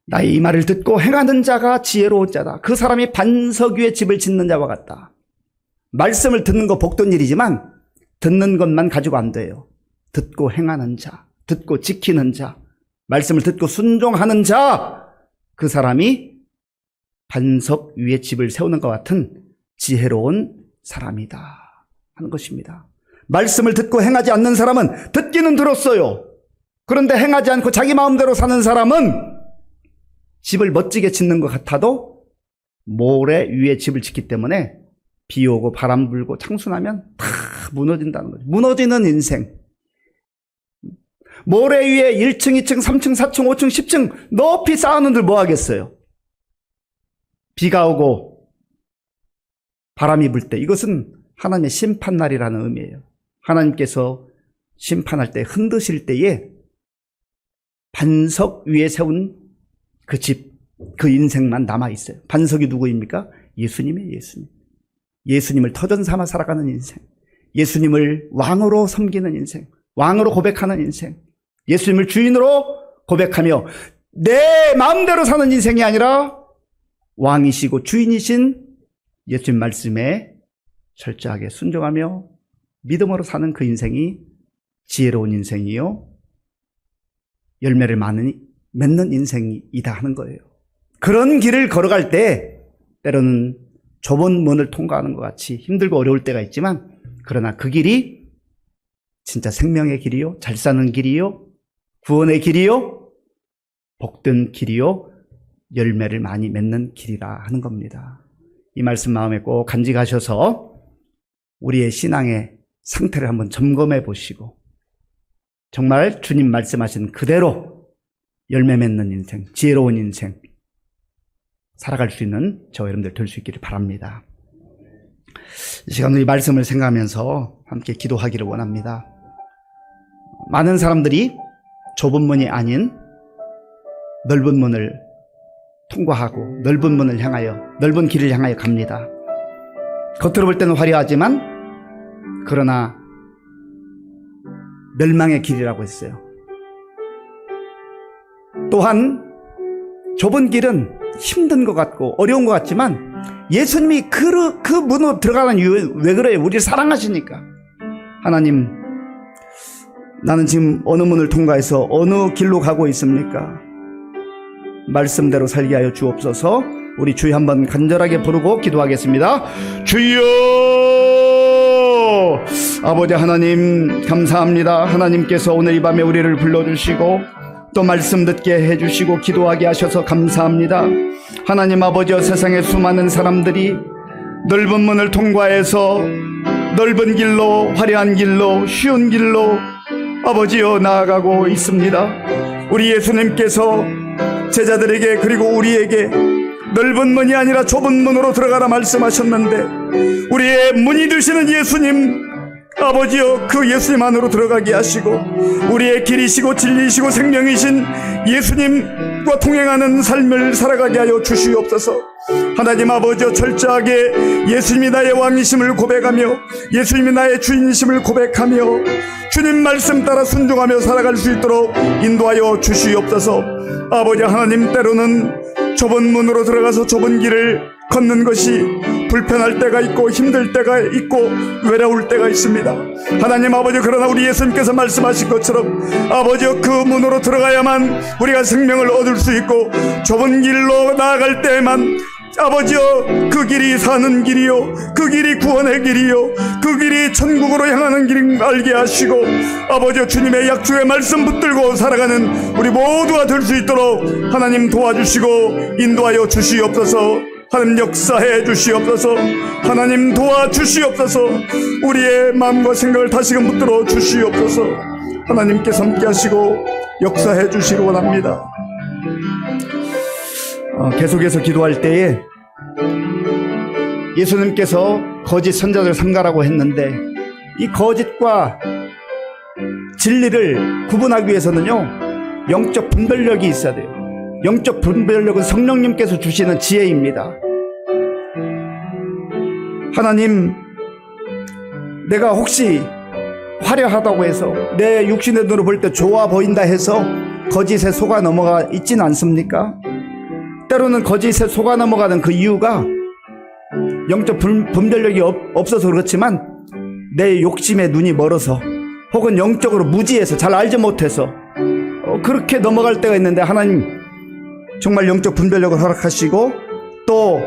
Speaker 1: 나의 이 말을 듣고 행하는 자가 지혜로운 자다. 그 사람이 반석 위에 집을 짓는 자와 같다. 말씀을 듣는 거 복된 일이지만 듣는 것만 가지고 안 돼요. 듣고 행하는 자, 듣고 지키는 자, 말씀을 듣고 순종하는 자, 그 사람이 반석 위에 집을 세우는 것 같은 지혜로운 사람이다 하는 것입니다. 말씀을 듣고 행하지 않는 사람은 듣기는 들었어요. 그런데 행하지 않고 자기 마음대로 사는 사람은 집을 멋지게 짓는 것 같아도 모래 위에 집을 짓기 때문에 비 오고 바람 불고 창수나면 다 무너진다는 거죠. 무너지는 인생. 모래 위에 1층, 2층, 3층, 4층, 5층, 10층 높이 쌓아놓은들 뭐 하겠어요? 비가 오고 바람이 불 때 이것은 하나님의 심판날이라는 의미예요. 하나님께서 심판할 때 흔드실 때에 반석 위에 세운 그 집, 그 인생만 남아있어요. 반석이 누구입니까? 예수님이에요. 예수님. 예수님을 터전 삼아 살아가는 인생, 예수님을 왕으로 섬기는 인생, 왕으로 고백하는 인생, 예수님을 주인으로 고백하며 내 마음대로 사는 인생이 아니라 왕이시고 주인이신 예수님 말씀에 철저하게 순종하며 믿음으로 사는 그 인생이 지혜로운 인생이요 열매를 맺는 인생이다 하는 거예요. 그런 길을 걸어갈 때 때로는 좁은 문을 통과하는 것 같이 힘들고 어려울 때가 있지만 그러나 그 길이 진짜 생명의 길이요, 잘 사는 길이요, 구원의 길이요, 복된 길이요, 열매를 많이 맺는 길이라 하는 겁니다. 이 말씀 마음에 꼭 간직하셔서 우리의 신앙의 상태를 한번 점검해 보시고 정말 주님 말씀하신 그대로 열매 맺는 인생, 지혜로운 인생 살아갈 수 있는 저와 여러분들 될 수 있기를 바랍니다. 이 시간 우리 말씀을 생각하면서 함께 기도하기를 원합니다. 많은 사람들이 좁은 문이 아닌 넓은 문을 통과하고 넓은 문을 향하여 넓은 길을 향하여 갑니다. 겉으로 볼 때는 화려하지만 그러나 멸망의 길이라고 했어요. 또한 좁은 길은 힘든 것 같고 어려운 것 같지만 예수님이 그 문으로 들어가는 이유 왜 그래요? 우리를 사랑하시니까. 하나님, 나는 지금 어느 문을 통과해서 어느 길로 가고 있습니까? 말씀대로 살게 하여 주옵소서. 우리 주여 한번 간절하게 부르고 기도하겠습니다. 주여! 아버지 하나님 감사합니다. 하나님께서 오늘 이 밤에 우리를 불러주시고 또 말씀 듣게 해주시고 기도하게 하셔서 감사합니다. 하나님 아버지여, 세상에 수많은 사람들이 넓은 문을 통과해서 넓은 길로, 화려한 길로, 쉬운 길로 아버지여 나아가고 있습니다. 우리 예수님께서 제자들에게 그리고 우리에게 넓은 문이 아니라 좁은 문으로 들어가라 말씀하셨는데 우리의 문이 되시는 예수님 아버지여, 그 예수님 안으로 들어가게 하시고 우리의 길이시고 진리이시고 생명이신 예수님과 동행하는 삶을 살아가게 하여 주시옵소서. 하나님 아버지여, 철저하게 예수님이 나의 왕이심을 고백하며 예수님이 나의 주인이심을 고백하며 주님 말씀 따라 순종하며 살아갈 수 있도록 인도하여 주시옵소서. 아버지 하나님, 때로는 좁은 문으로 들어가서 좁은 길을 걷는 것이 불편할 때가 있고 힘들 때가 있고 외로울 때가 있습니다. 하나님 아버지, 그러나 우리 예수님께서 말씀하신 것처럼 아버지여, 그 문으로 들어가야만 우리가 생명을 얻을 수 있고 좁은 길로 나아갈 때에만 아버지여, 그 길이 사는 길이요, 그 길이 구원의 길이요, 그 길이 천국으로 향하는 길인 걸 알게 하시고 아버지여, 주님의 약속의 말씀 붙들고 살아가는 우리 모두가 될 수 있도록 하나님 도와주시고 인도하여 주시옵소서. 하나님 역사해 주시옵소서. 하나님 도와주시옵소서. 우리의 마음과 생각을 다시금 붙들어 주시옵소서. 하나님께서 함께 하시고 역사해 주시기 원합니다. 계속해서 기도할 때에 예수님께서 거짓 선자들 삼가라고 했는데 이 거짓과 진리를 구분하기 위해서는요 영적 분별력이 있어야 돼요. 영적 분별력은 성령님께서 주시는 지혜입니다. 하나님, 내가 혹시 화려하다고 해서 내 육신의 눈으로 볼 때 좋아 보인다 해서 거짓에 속아 넘어가 있진 않습니까? 때로는 거짓에 속아 넘어가는 그 이유가 영적 분별력이 없어서 그렇지만 내 욕심에 눈이 멀어서 혹은 영적으로 무지해서 잘 알지 못해서 그렇게 넘어갈 때가 있는데, 하나님 정말 영적 분별력을 허락하시고 또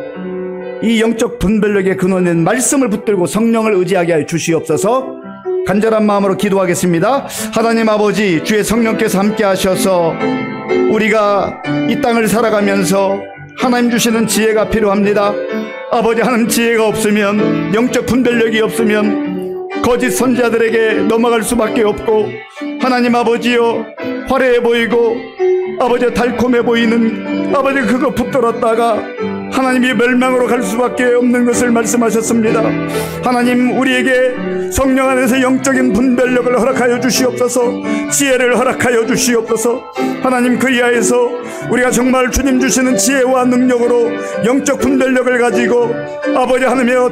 Speaker 1: 이 영적 분별력의 근원인 말씀을 붙들고 성령을 의지하게 하여 주시옵소서. 간절한 마음으로 기도하겠습니다. 하나님 아버지, 주의 성령께서 함께 하셔서 우리가 이 땅을 살아가면서 하나님 주시는 지혜가 필요합니다. 아버지, 하나님 지혜가 없으면, 영적 분별력이 없으면 거짓 선지자들에게 넘어갈 수밖에 없고, 하나님 아버지여, 화려해 보이고 아버지 달콤해 보이는 아버지 그거 붙들었다가 하나님이 멸망으로 갈 수밖에 없는 것을 말씀하셨습니다. 하나님, 우리에게 성령 안에서 영적인 분별력을 허락하여 주시옵소서. 지혜를 허락하여 주시옵소서. 하나님, 그리하여서 우리가 정말 주님 주시는 지혜와 능력으로 영적 분별력을 가지고 아버지 하나님여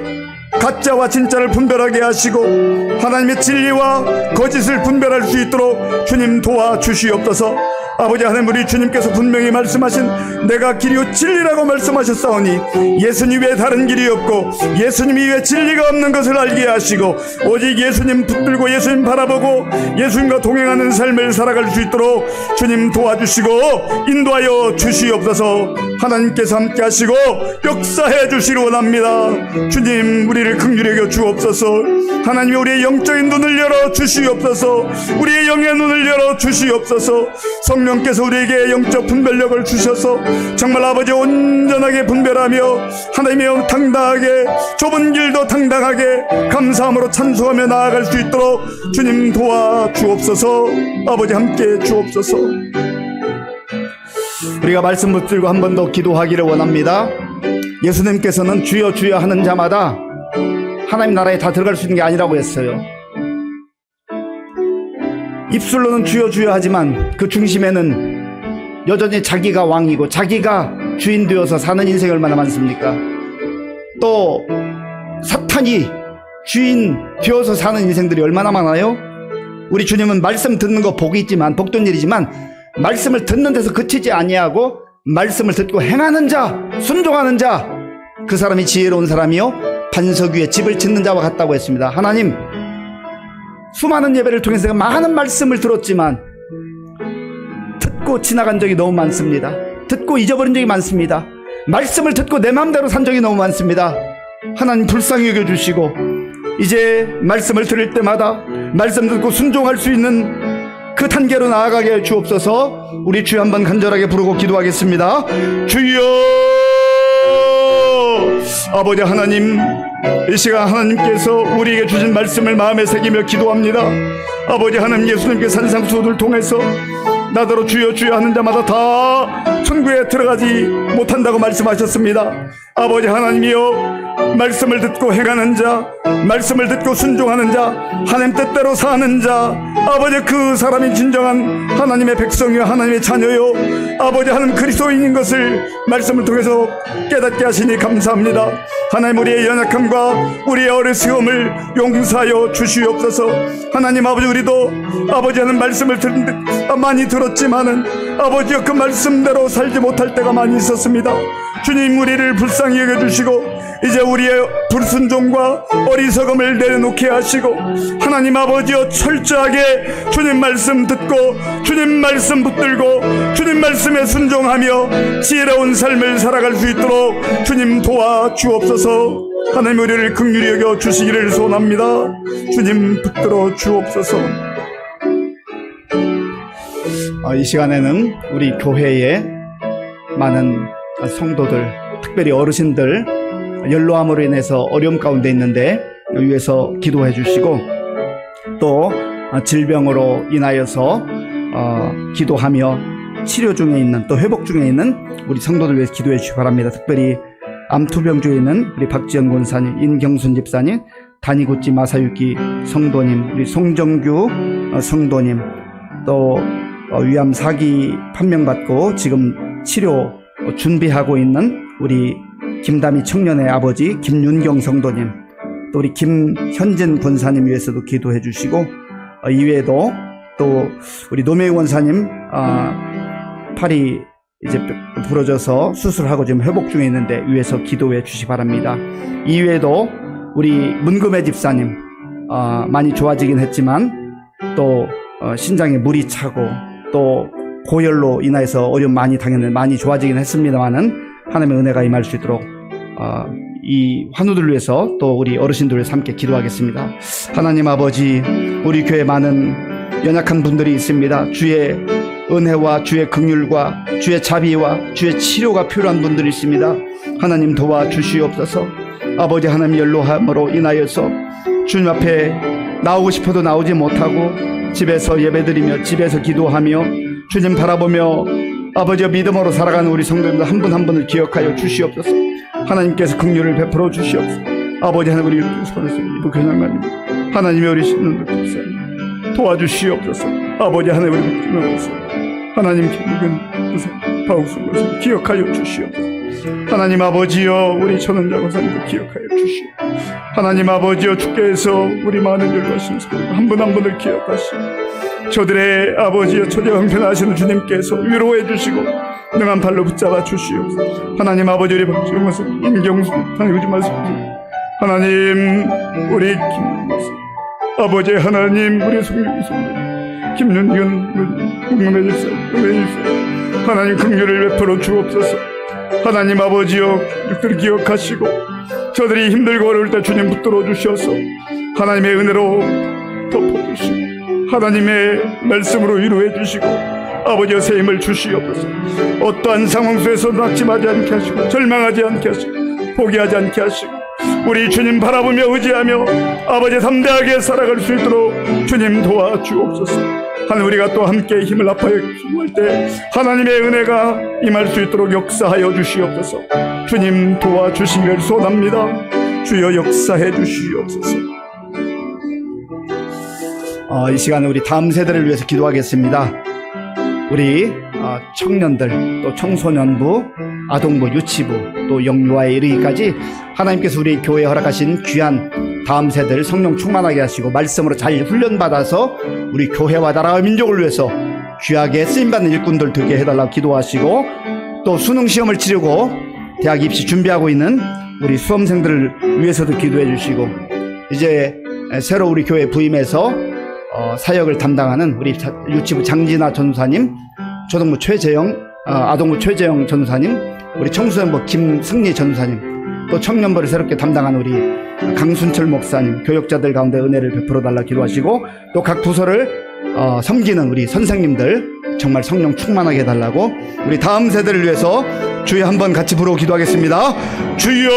Speaker 1: 가짜와 진짜를 분별하게 하시고 하나님의 진리와 거짓을 분별할 수 있도록 주님 도와주시옵소서. 아버지 하나님, 우리 주님께서 분명히 말씀하신 내가 길이요 진리라고 말씀하셨사오니 예수님 외에 다른 길이 없고 예수님 이외에 진리가 없는 것을 알게 하시고 오직 예수님 붙들고 예수님 바라보고 예수님과 동행하는 삶을 살아갈 수 있도록 주님 도와주시고 인도하여 주시옵소서. 하나님께서 함께 하시고 역사해 주시기 원합니다. 주님, 우리를 긍휼히 여겨 주옵소서. 하나님이 우리의 영적인 눈을 열어 주시옵소서. 우리의 영의 눈을 열어 주시옵소서. 성령께서 우리에게 영적 분별력을 주셔서 정말 아버지 온전하게 분별하며 하나님의 당당하게 좁은 길도 당당하게 감사함으로 찬송하며 나아갈 수 있도록 주님 도와주옵소서. 아버지 함께 주옵소서. 우리가 말씀 붙들고 한 번 더 기도하기를 원합니다. 예수님께서는 주여 주여 하는 자마다 하나님 나라에 다 들어갈 수 있는 게 아니라고 했어요. 입술로는 주여 주여 하지만 그 중심에는 여전히 자기가 왕이고 자기가 주인 되어서 사는 인생이 얼마나 많습니까? 또 사탄이 주인 되어서 사는 인생들이 얼마나 많아요? 우리 주님은 말씀 듣는 거 복이 있지만, 복된 일이지만 말씀을 듣는 데서 그치지 아니하고 말씀을 듣고 행하는 자, 순종하는 자, 그 사람이 지혜로운 사람이요 반석 위에 집을 짓는 자와 같다고 했습니다. 하나님, 수많은 예배를 통해서 제가 많은 말씀을 들었지만 듣고 지나간 적이 너무 많습니다. 듣고 잊어버린 적이 많습니다. 말씀을 듣고 내 마음대로 산 적이 너무 많습니다. 하나님, 불쌍히 여겨주시고 이제 말씀을 들을 때마다 말씀 듣고 순종할 수 있는 그 단계로 나아가게 해 주옵소서. 우리 주여 한번 간절하게 부르고 기도하겠습니다. 주여! 아버지 하나님, 이 시간 하나님께서 우리에게 주신 말씀을 마음에 새기며 기도합니다. 아버지 하나님, 예수님께 산상수훈을 통해서 나더러 주여 주여 하는 자마다 다 천국에 들어가지 못한다고 말씀하셨습니다. 아버지 하나님이여, 말씀을 듣고 행하는 자, 말씀을 듣고 순종하는 자, 하나님 뜻대로 사는 자, 아버지 그 사람이 진정한 하나님의 백성이요 하나님의 자녀요 아버지 하나님 그리스도인인 것을 말씀을 통해서 깨닫게 하시니 감사합니다. 하나님, 우리의 연약함과 우리의 어리석음을 용서하여 주시옵소서. 하나님 아버지, 우리도 아버지 하는 말씀을 많이 들었지만은 아버지여 그 말씀대로 살지 못할 때가 많이 있었습니다. 주님, 우리를 불쌍히 여겨주시고 이제 우리의 불순종과 어리석음을 내려놓게 하시고 하나님 아버지여 철저하게 주님 말씀 듣고 주님 말씀 붙들고 주님 말씀에 순종하며 지혜로운 삶을 살아갈 수 있도록 주님 도와주옵소서. 하나님, 우리를 긍휼히 여겨 주시기를 소원합니다. 주님 붙들어 주옵소서. 이 시간에는 우리 교회에 많은 성도들, 특별히 어르신들 연로함으로 인해서 어려움 가운데 있는데 위해서 기도해 주시고, 또 질병으로 인하여서 기도하며 치료 중에 있는, 또 회복 중에 있는 우리 성도들 위해서 기도해 주시기 바랍니다. 특별히 암투병 중에 있는 우리 박지연 권사님, 인경순 집사님, 다니구찌 마사유키 성도님, 우리 송정규 성도님, 또
Speaker 3: 위암 4기 판명받고 지금 치료 준비하고 있는 우리 김다미 청년의 아버지 김윤경 성도님, 또 우리 김현진 권사님 위해서도 기도해 주시고, 이외에도 또 우리 노명희 원사님 팔이 이제 부러져서 수술하고 지금 회복 중에 있는데 위해서 기도해 주시 바랍니다. 이외에도 우리 문금혜 집사님 많이 좋아지긴 했지만 또 신장에 물이 차고 또 고열로 인해서 어려움 많이 당했는데 많이 좋아지긴 했습니다만은 하나님의 은혜가 임할 수 있도록 이 환우들을 위해서 또 우리 어르신들을 위해서 함께 기도하겠습니다. 하나님 아버지, 우리 교회 많은 연약한 분들이 있습니다. 주의 은혜와 주의 긍휼과 주의 자비와 주의 치료가 필요한 분들이 있습니다. 하나님 도와주시옵소서. 아버지 하나님 연로함으로 인하여서 주님 앞에 나오고 싶어도 나오지 못하고 집에서 예배드리며 집에서 기도하며 주님 바라보며 아버지의 믿음으로 살아가는 우리 성도님들 한 분 한 분을 기억하여 주시옵소서. 하나님께서 긍휼을 베풀어 주시옵소서. 아버지 하나님 우리 손에서 이부 교장관님, 하나님의 우리 신론들 집사님 도와주시옵소서. 아버지 하나님 우리 목사님, 하나님 김국은 박옥순 교수님 기억하여 주시옵소서. 하나님 아버지여 우리 천원자 고사님도 기억하여 주시오. 하나님 아버지여 주께서 우리 많은 일과 심사님 한 분 한 분을 기억하시오. 저들의 아버지여 초대 형편하시는 주님께서 위로해 주시고 능한 발로 붙잡아 주시옵소서. 하나님 아버지 우리 박지용 선생, 임경수 하나님 요즘 말씀 하나님 우리 김목사 아버지 하나님 우리 송영 선생 김윤경 국민의 집사 하나님 긍휼을 베풀어 주옵소서. 하나님 아버지여 육들을 기억하시고 저들이 힘들고 어려울 때 주님 붙들어 주셔서 하나님의 은혜로 덮어주시고 하나님의 말씀으로 위로해 주시고 아버지의 새 힘을 주시옵소서. 어떠한 상황 속에서 낙심하지 않게 하시고 절망하지 않게 하시고 포기하지 않게 하시고 우리 주님 바라보며 의지하며 아버지 담대하게 살아갈 수 있도록 주님 도와주옵소서. 하나님 우리가 또 함께 힘을 합하여 기도할 때 하나님의 은혜가 임할 수 있도록 역사하여 주시옵소서. 주님 도와주시기를 소원합니다. 주여 역사해 주시옵소서. 이 시간에 우리 다음 세대를 위해서 기도하겠습니다. 우리 청년들, 또 청소년부, 아동부, 유치부, 또 영유아에 이르기까지 하나님께서 우리 교회에 허락하신 귀한 다음 세대를 성령 충만하게 하시고 말씀으로 잘 훈련받아서 우리 교회와 나라와 민족을 위해서 귀하게 쓰임받는 일꾼들 되게 해달라고 기도하시고, 또 수능시험을 치르고 대학 입시 준비하고 있는 우리 수험생들을 위해서도 기도해 주시고, 이제 새로 우리 교회 부임해서 사역을 담당하는 우리 유치부 장진아 전사님, 초등부 최재영, 아동부 최재영 전사님, 우리 청소년부 김승리 전사님, 또 청년부를 새롭게 담당하는 우리 강순철 목사님, 교역자들 가운데 은혜를 베풀어 달라 기도하시고, 또 각 부서를 섬기는 우리 선생님들 정말 성령 충만하게 해달라고 우리 다음 세대를 위해서 주여 한번 같이 부르고 기도하겠습니다. 주여!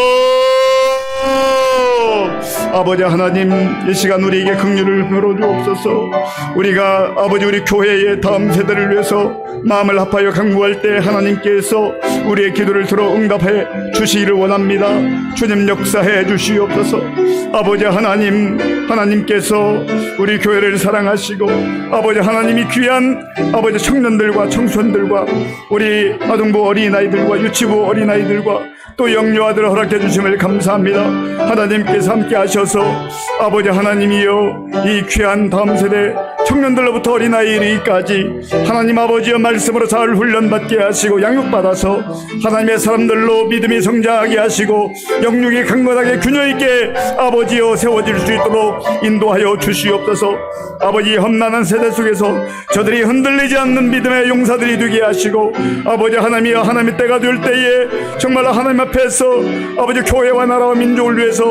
Speaker 3: 아버지 하나님, 이 시간 우리에게 긍휼을 베풀어주옵소서. 우리가 아버지 우리 교회의 다음 세대를 위해서 마음을 합하여 강구할 때 하나님께서 우리의 기도를 들어 응답해 주시기를 원합니다. 주님 역사해 주시옵소서. 아버지 하나님, 하나님께서 우리 교회를 사랑하시고 아버지 하나님이 귀한 아버지 청년들과 청소년들과 우리 아동부 어린아이들과 유치부 어린아이들과 또 영유아들을 허락해 주심을 감사합니다. 하나님께서 함께 하셔서 아버지 하나님이여 이 귀한 다음 세대 청년들로부터 어린아이까지 하나님 아버지의 말씀으로 잘 훈련받게 하시고 양육받아서 하나님의 사람들로 믿음이 성장하게 하시고 영육이 강건하게 균형있게 아버지여 세워질 수 있도록 인도하여 주시옵소서. 아버지 험난한 세대 속에서 저들이 흔들리지 않는 믿음의 용사들이 되게 하시고 아버지 하나님이여 하나님의 때가 될 때에 정말 하나님 앞에서 아버지 교회와 나라와 민족을 위해서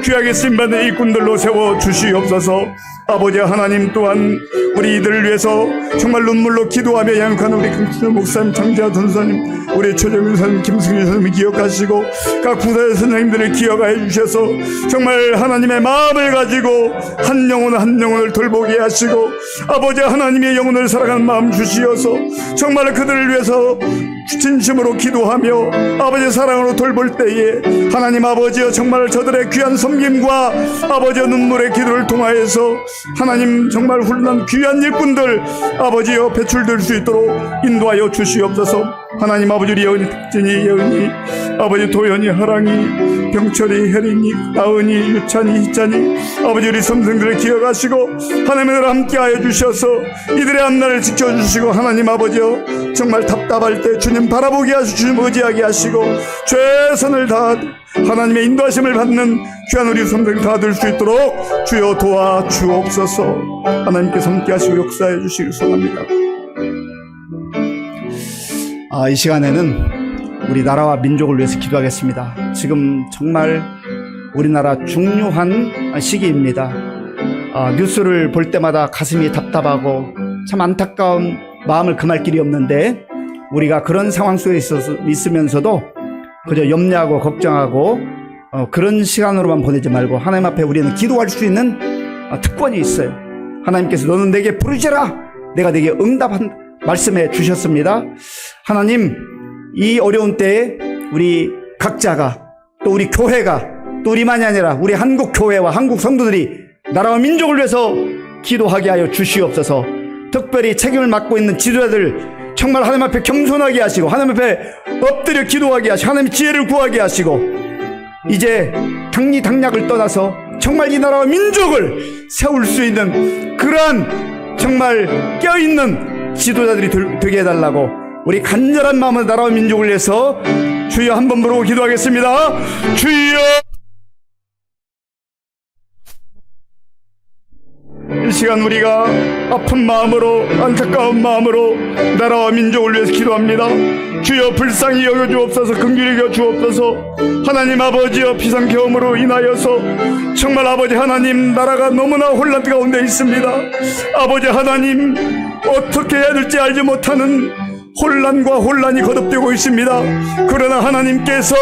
Speaker 3: 귀하게 쓰임받는 일꾼들로 세워 주시옵소서. 아버지 하나님 또한 우리 이들을 위해서 정말 눈물로 기도하며 양육하는 우리 김순철 목사님, 장재하 전사님, 우리 최정윤 선생님, 김승희 선생님 기억하시고 각 부서의 선생님들을 기억하여 주셔서 정말 하나님의 마음을 가지고 한 영혼을 돌보게 하시고 아버지 하나님의 영혼을 살아가는 마음 주시어서 정말 그들을 위해서
Speaker 1: 진심으로 기도하며 아버지 사랑으로 돌볼 때에 하나님 아버지여 정말 저들의 귀한 섬김과 아버지여 눈물의 기도를 통하여서 하나님 정말 훌륭한 귀한 일꾼들 아버지여 배출될 수 있도록 인도하여 주시옵소서. 하나님 아버지 우리 예은이, 특진이, 예은이, 아버지 도연이, 하랑이, 병철이, 혜린이, 나은이, 유찬이, 희찬이 아버지 우리 섬생들을 기억하시고 하나님을 함께하여 주셔서 이들의 앞날을 지켜주시고 하나님 아버지여 정말 답답할 때 주님 바라보게 하시고 주님 의지하게 하시고 최선을 다하 하나님의 인도하심을 받는 귀한 우리 섬생들 다 될 수 있도록 주여 도와주옵소서. 하나님께서 함께하시고 역사해 주시길 소원합니다.
Speaker 3: 이 시간에는 우리 나라와 민족을 위해서 기도하겠습니다. 지금 정말 우리나라 중요한 시기입니다. 뉴스를 볼 때마다 가슴이 답답하고 참 안타까운 마음을 금할 길이 없는데 우리가 그런 상황 속에 있으면서도 그저 염려하고 걱정하고 그런 시간으로만 보내지 말고 하나님 앞에 우리는 기도할 수 있는 특권이 있어요. 하나님께서 너는 내게 부르짖어라 내가 내게 응답한 말씀해 주셨습니다. 하나님 이 어려운 때에 우리 각자가 또 우리 교회가 또 우리만이 아니라 우리 한국 교회와 한국 성도들이 나라와 민족을 위해서 기도하게 하여 주시옵소서. 특별히 책임을 맡고 있는 지도자들 정말 하나님 앞에 겸손하게 하시고 하나님 앞에 엎드려 기도하게 하시고 하나님의 지혜를 구하게 하시고 이제 당리당략을 떠나서 정말 이 나라와 민족을 세울 수 있는 그러한 정말 깨어있는 지도자들이 되게 해달라고 우리 간절한 마음으로 나라와 민족을 위해서 주여 한번 부르고 기도하겠습니다. 주여. 이 시간 우리가 아픈 마음으로 안타까운 마음으로 나라와 민족을 위해서 기도합니다. 주여 불쌍히 여겨주옵소서. 긍휼히 여겨주옵소서. 하나님 아버지여 비상계엄으로 인하여서 정말 아버지 하나님 나라가 너무나 혼란 가운데 있습니다. 아버지 하나님 어떻게 해야 될지 알지 못하는 혼란과 혼란이 거듭되고 있습니다. 그러나 하나님께서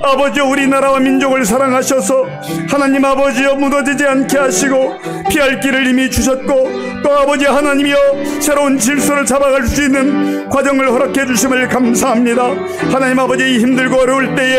Speaker 3: 아버지 우리나라와 민족을 사랑하셔서 하나님 아버지여 무너지지 않게 하시고 피할 길을 이미 주셨고 또 아버지 하나님이여 새로운 질서를 잡아갈 수 있는 과정을 허락해 주심을 감사합니다. 하나님 아버지 힘들고 어려울 때에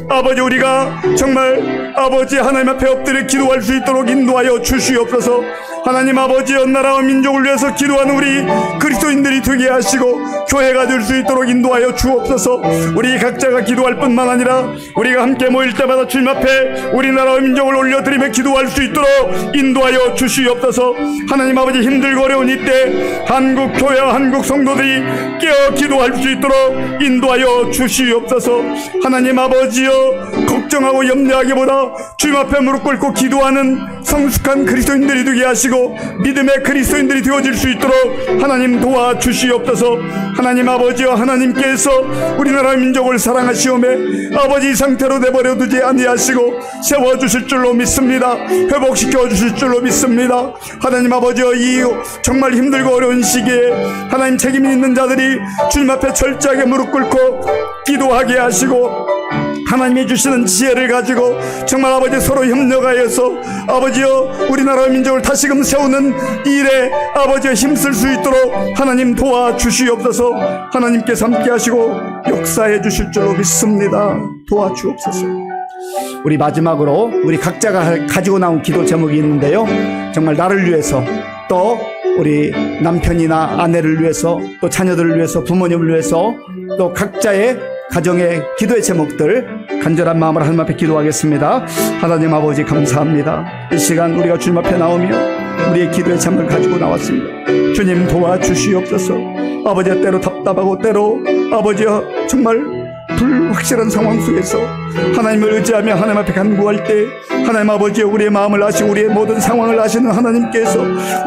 Speaker 3: 아버지 우리가 정말 아버지 하나님 앞에 엎드려 기도할 수 있도록 인도하여 주시옵소서. 하나님 아버지여 나라와 민족을 위해서 기도하는 우리 그리스도인들이 되게 하시고 교회가 될 수 있도록 인도하여 주옵소서. 우리 각자가 기도할 뿐만 아니라 우리가 함께 모일 때마다 주님 앞에 우리나라와 민족을 올려드리며 기도할 수 있도록 인도하여 주시옵소서. 하나님 아버지 힘들고 어려운 이때 한국 교회와 한국 성도들이 깨어 기도할 수 있도록 인도하여 주시옵소서. 하나님 아버지여 걱정하고 염려하기보다 주님 앞에 무릎 꿇고 기도하는 성숙한 그리스도인들이 되게 하시고 믿음의 그리스도인들이 되어질 수 있도록 하나님 도와주시옵소서. 하나님 아버지여 하나님께서 우리나라 민족을 사랑하시오매 아버지 이 상태로 내버려 두지 아니하시고 세워주실 줄로 믿습니다. 회복시켜 주실 줄로 믿습니다. 하나님 아버지여 이 정말 힘들고 어려운 시기에 하나님 책임이 있는 자들이 주님 앞에 철저하게 무릎 꿇고 기도하게 하시고 하나님이 주시는 지혜를 가지고 정말 아버지 서로 협력하여서 아버지여 우리나라 민족을 다시금 세우는 일에 아버지여 힘쓸 수 있도록 하나님 도와주시옵소서. 하나님께서 함께 하시고 역사해 주실 줄로 믿습니다. 도와주옵소서. 우리 마지막으로 우리 각자가 가지고 나온 기도 제목이 있는데요, 정말 나를 위해서 또 우리 남편이나 아내를 위해서 또 자녀들을 위해서 부모님을 위해서 또 각자의 가정의 기도의 제목들 간절한 마음으로 하나님 앞에 기도하겠습니다. 하나님 아버지 감사합니다. 이 시간 우리가 주님 앞에 나오며 우리의 기도의 제목을 가지고 나왔습니다. 주님 도와주시옵소서. 아버지가 때로 답답하고 때로 아버지가 정말 불확실한 상황 속에서 하나님을 의지하며 하나님 앞에 간구할 때 하나님 아버지여 우리의 마음을 아시고 우리의 모든 상황을 아시는 하나님께서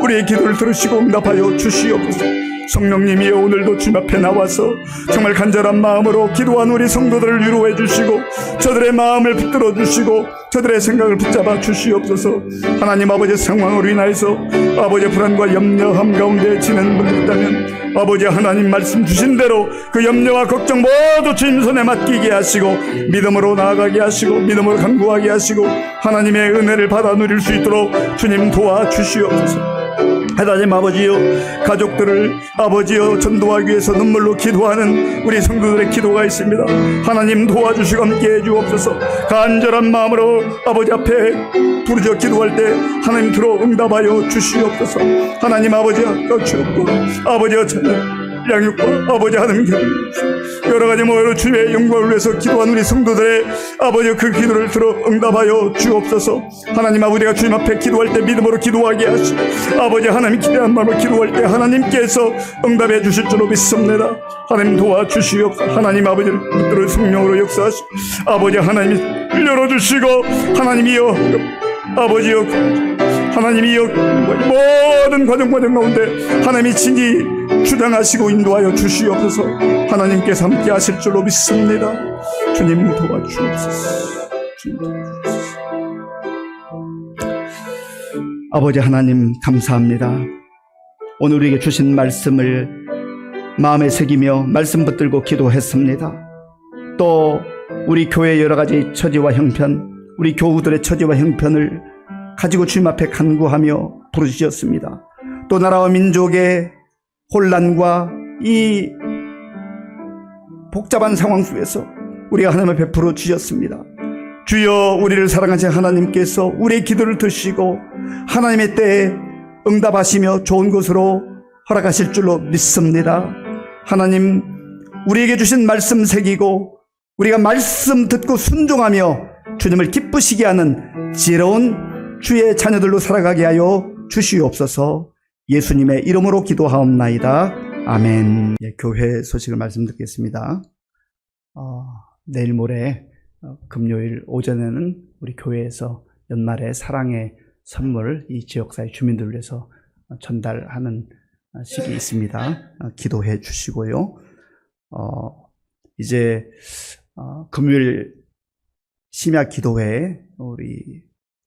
Speaker 3: 우리의 기도를 들으시고 응답하여 주시옵소서. 성령님이여 오늘도 주님 앞에 나와서 정말 간절한 마음으로 기도한 우리 성도들을 위로해 주시고 저들의 마음을 붙들어 주시고 저들의 생각을 붙잡아 주시옵소서. 하나님 아버지 상황으로 인하여서 아버지 불안과 염려함 가운데 지내는 분들 있다면 아버지 하나님 말씀 주신 대로 그 염려와 걱정 모두 주님 손에 맡기게 하시고 믿음으로 나아가게 하시고 믿음으로 간구하게 하시고 하나님의 은혜를 받아 누릴 수 있도록 주님 도와주시옵소서.
Speaker 1: 하나님 아버지여, 가족들을 아버지여 전도하기 위해서 눈물로 기도하는 우리 성도들의 기도가 있습니다. 하나님 도와주시고 함께해 주옵소서. 간절한 마음으로 아버지 앞에 부르짖어 기도할 때 하나님 들어 응답하여 주시옵소서. 하나님 아버지여, 주옵고 아버지여 찬양 양육과 아버지 하나님 여러 가지 모여로 주의 영광을 위해서 기도한 우리 성도들의 아버지 그 기도를 들어 응답하여 주옵소서. 하나님 아버지가 주님 앞에 기도할 때 믿음으로 기도하게 하시고 아버지 하나님 기대한 마음으로 기도할 때 하나님께서 응답해 주실 줄로 믿습니다. 하나님 도와주시옵소서. 하나님 아버지를 붙들어 성령으로 역사하시고 아버지 하나님이 열어주시고 하나님이여 아버지여 하나님이여 모든 과정 가운데 하나님이 친히 주장하시고 인도하여 주시옵소서. 하나님께서 함께 하실 줄로 믿습니다. 주님 도와주옵소서. 주님 도와주옵소서. 아버지 하나님 감사합니다. 오늘 우리에게 주신 말씀을 마음에 새기며 말씀 붙들고 기도했습니다. 또 우리 교회의 여러 가지 처지와 형편, 우리 교우들의 처지와 형편을 가지고 주님 앞에 간구하며 부르짖었습니다. 또 나라와 민족의 혼란과 이 복잡한 상황 속에서 우리가 하나님을 베풀어 주셨습니다. 주여, 우리를 사랑하신 하나님께서 우리의 기도를 드시고 하나님의 때에 응답하시며 좋은 곳으로 허락하실 줄로 믿습니다. 하나님, 우리에게 주신 말씀 새기고 우리가 말씀 듣고 순종하며 주님을 기쁘시게 하는 지혜로운 주의 자녀들로 살아가게 하여 주시옵소서. 예수님의 이름으로 기도하옵나이다. 아멘. 교회 소식을 말씀 듣겠습니다. 내일 모레 금요일 오전에는 우리 교회에서 연말에 사랑의 선물 이 지역사회 주민들을 위해서 전달하는 시기 있습니다. 기도해 주시고요. 이제 금요일 심야 기도회에 우리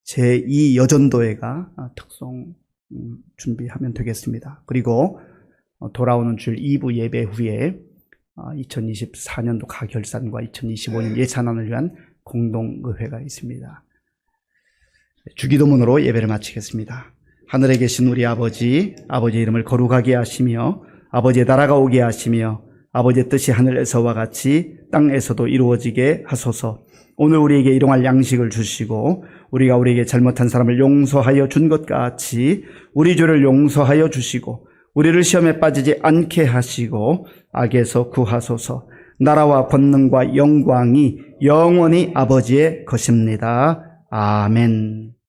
Speaker 1: 제2여전도회가 특송 준비하면 되겠습니다. 그리고 돌아오는 주일 2부 예배 후에 2024년도 가결산과 2025년 예산안을 위한 공동의회가 있습니다. 주기도문으로 예배를 마치겠습니다. 하늘에 계신 우리 아버지, 아버지의 이름을 거룩하게 하시며 아버지의 나라가 오게 하시며 아버지의 뜻이 하늘에서와 같이 땅에서도 이루어지게 하소서. 오늘 우리에게 일용할 양식을 주시고 우리가 우리에게 잘못한 사람을 용서하여 준 것 같이 우리 죄를 용서하여 주시고 우리를 시험에 빠지지 않게 하시고 악에서 구하소서. 나라와 권능과 영광이 영원히 아버지의 것입니다. 아멘.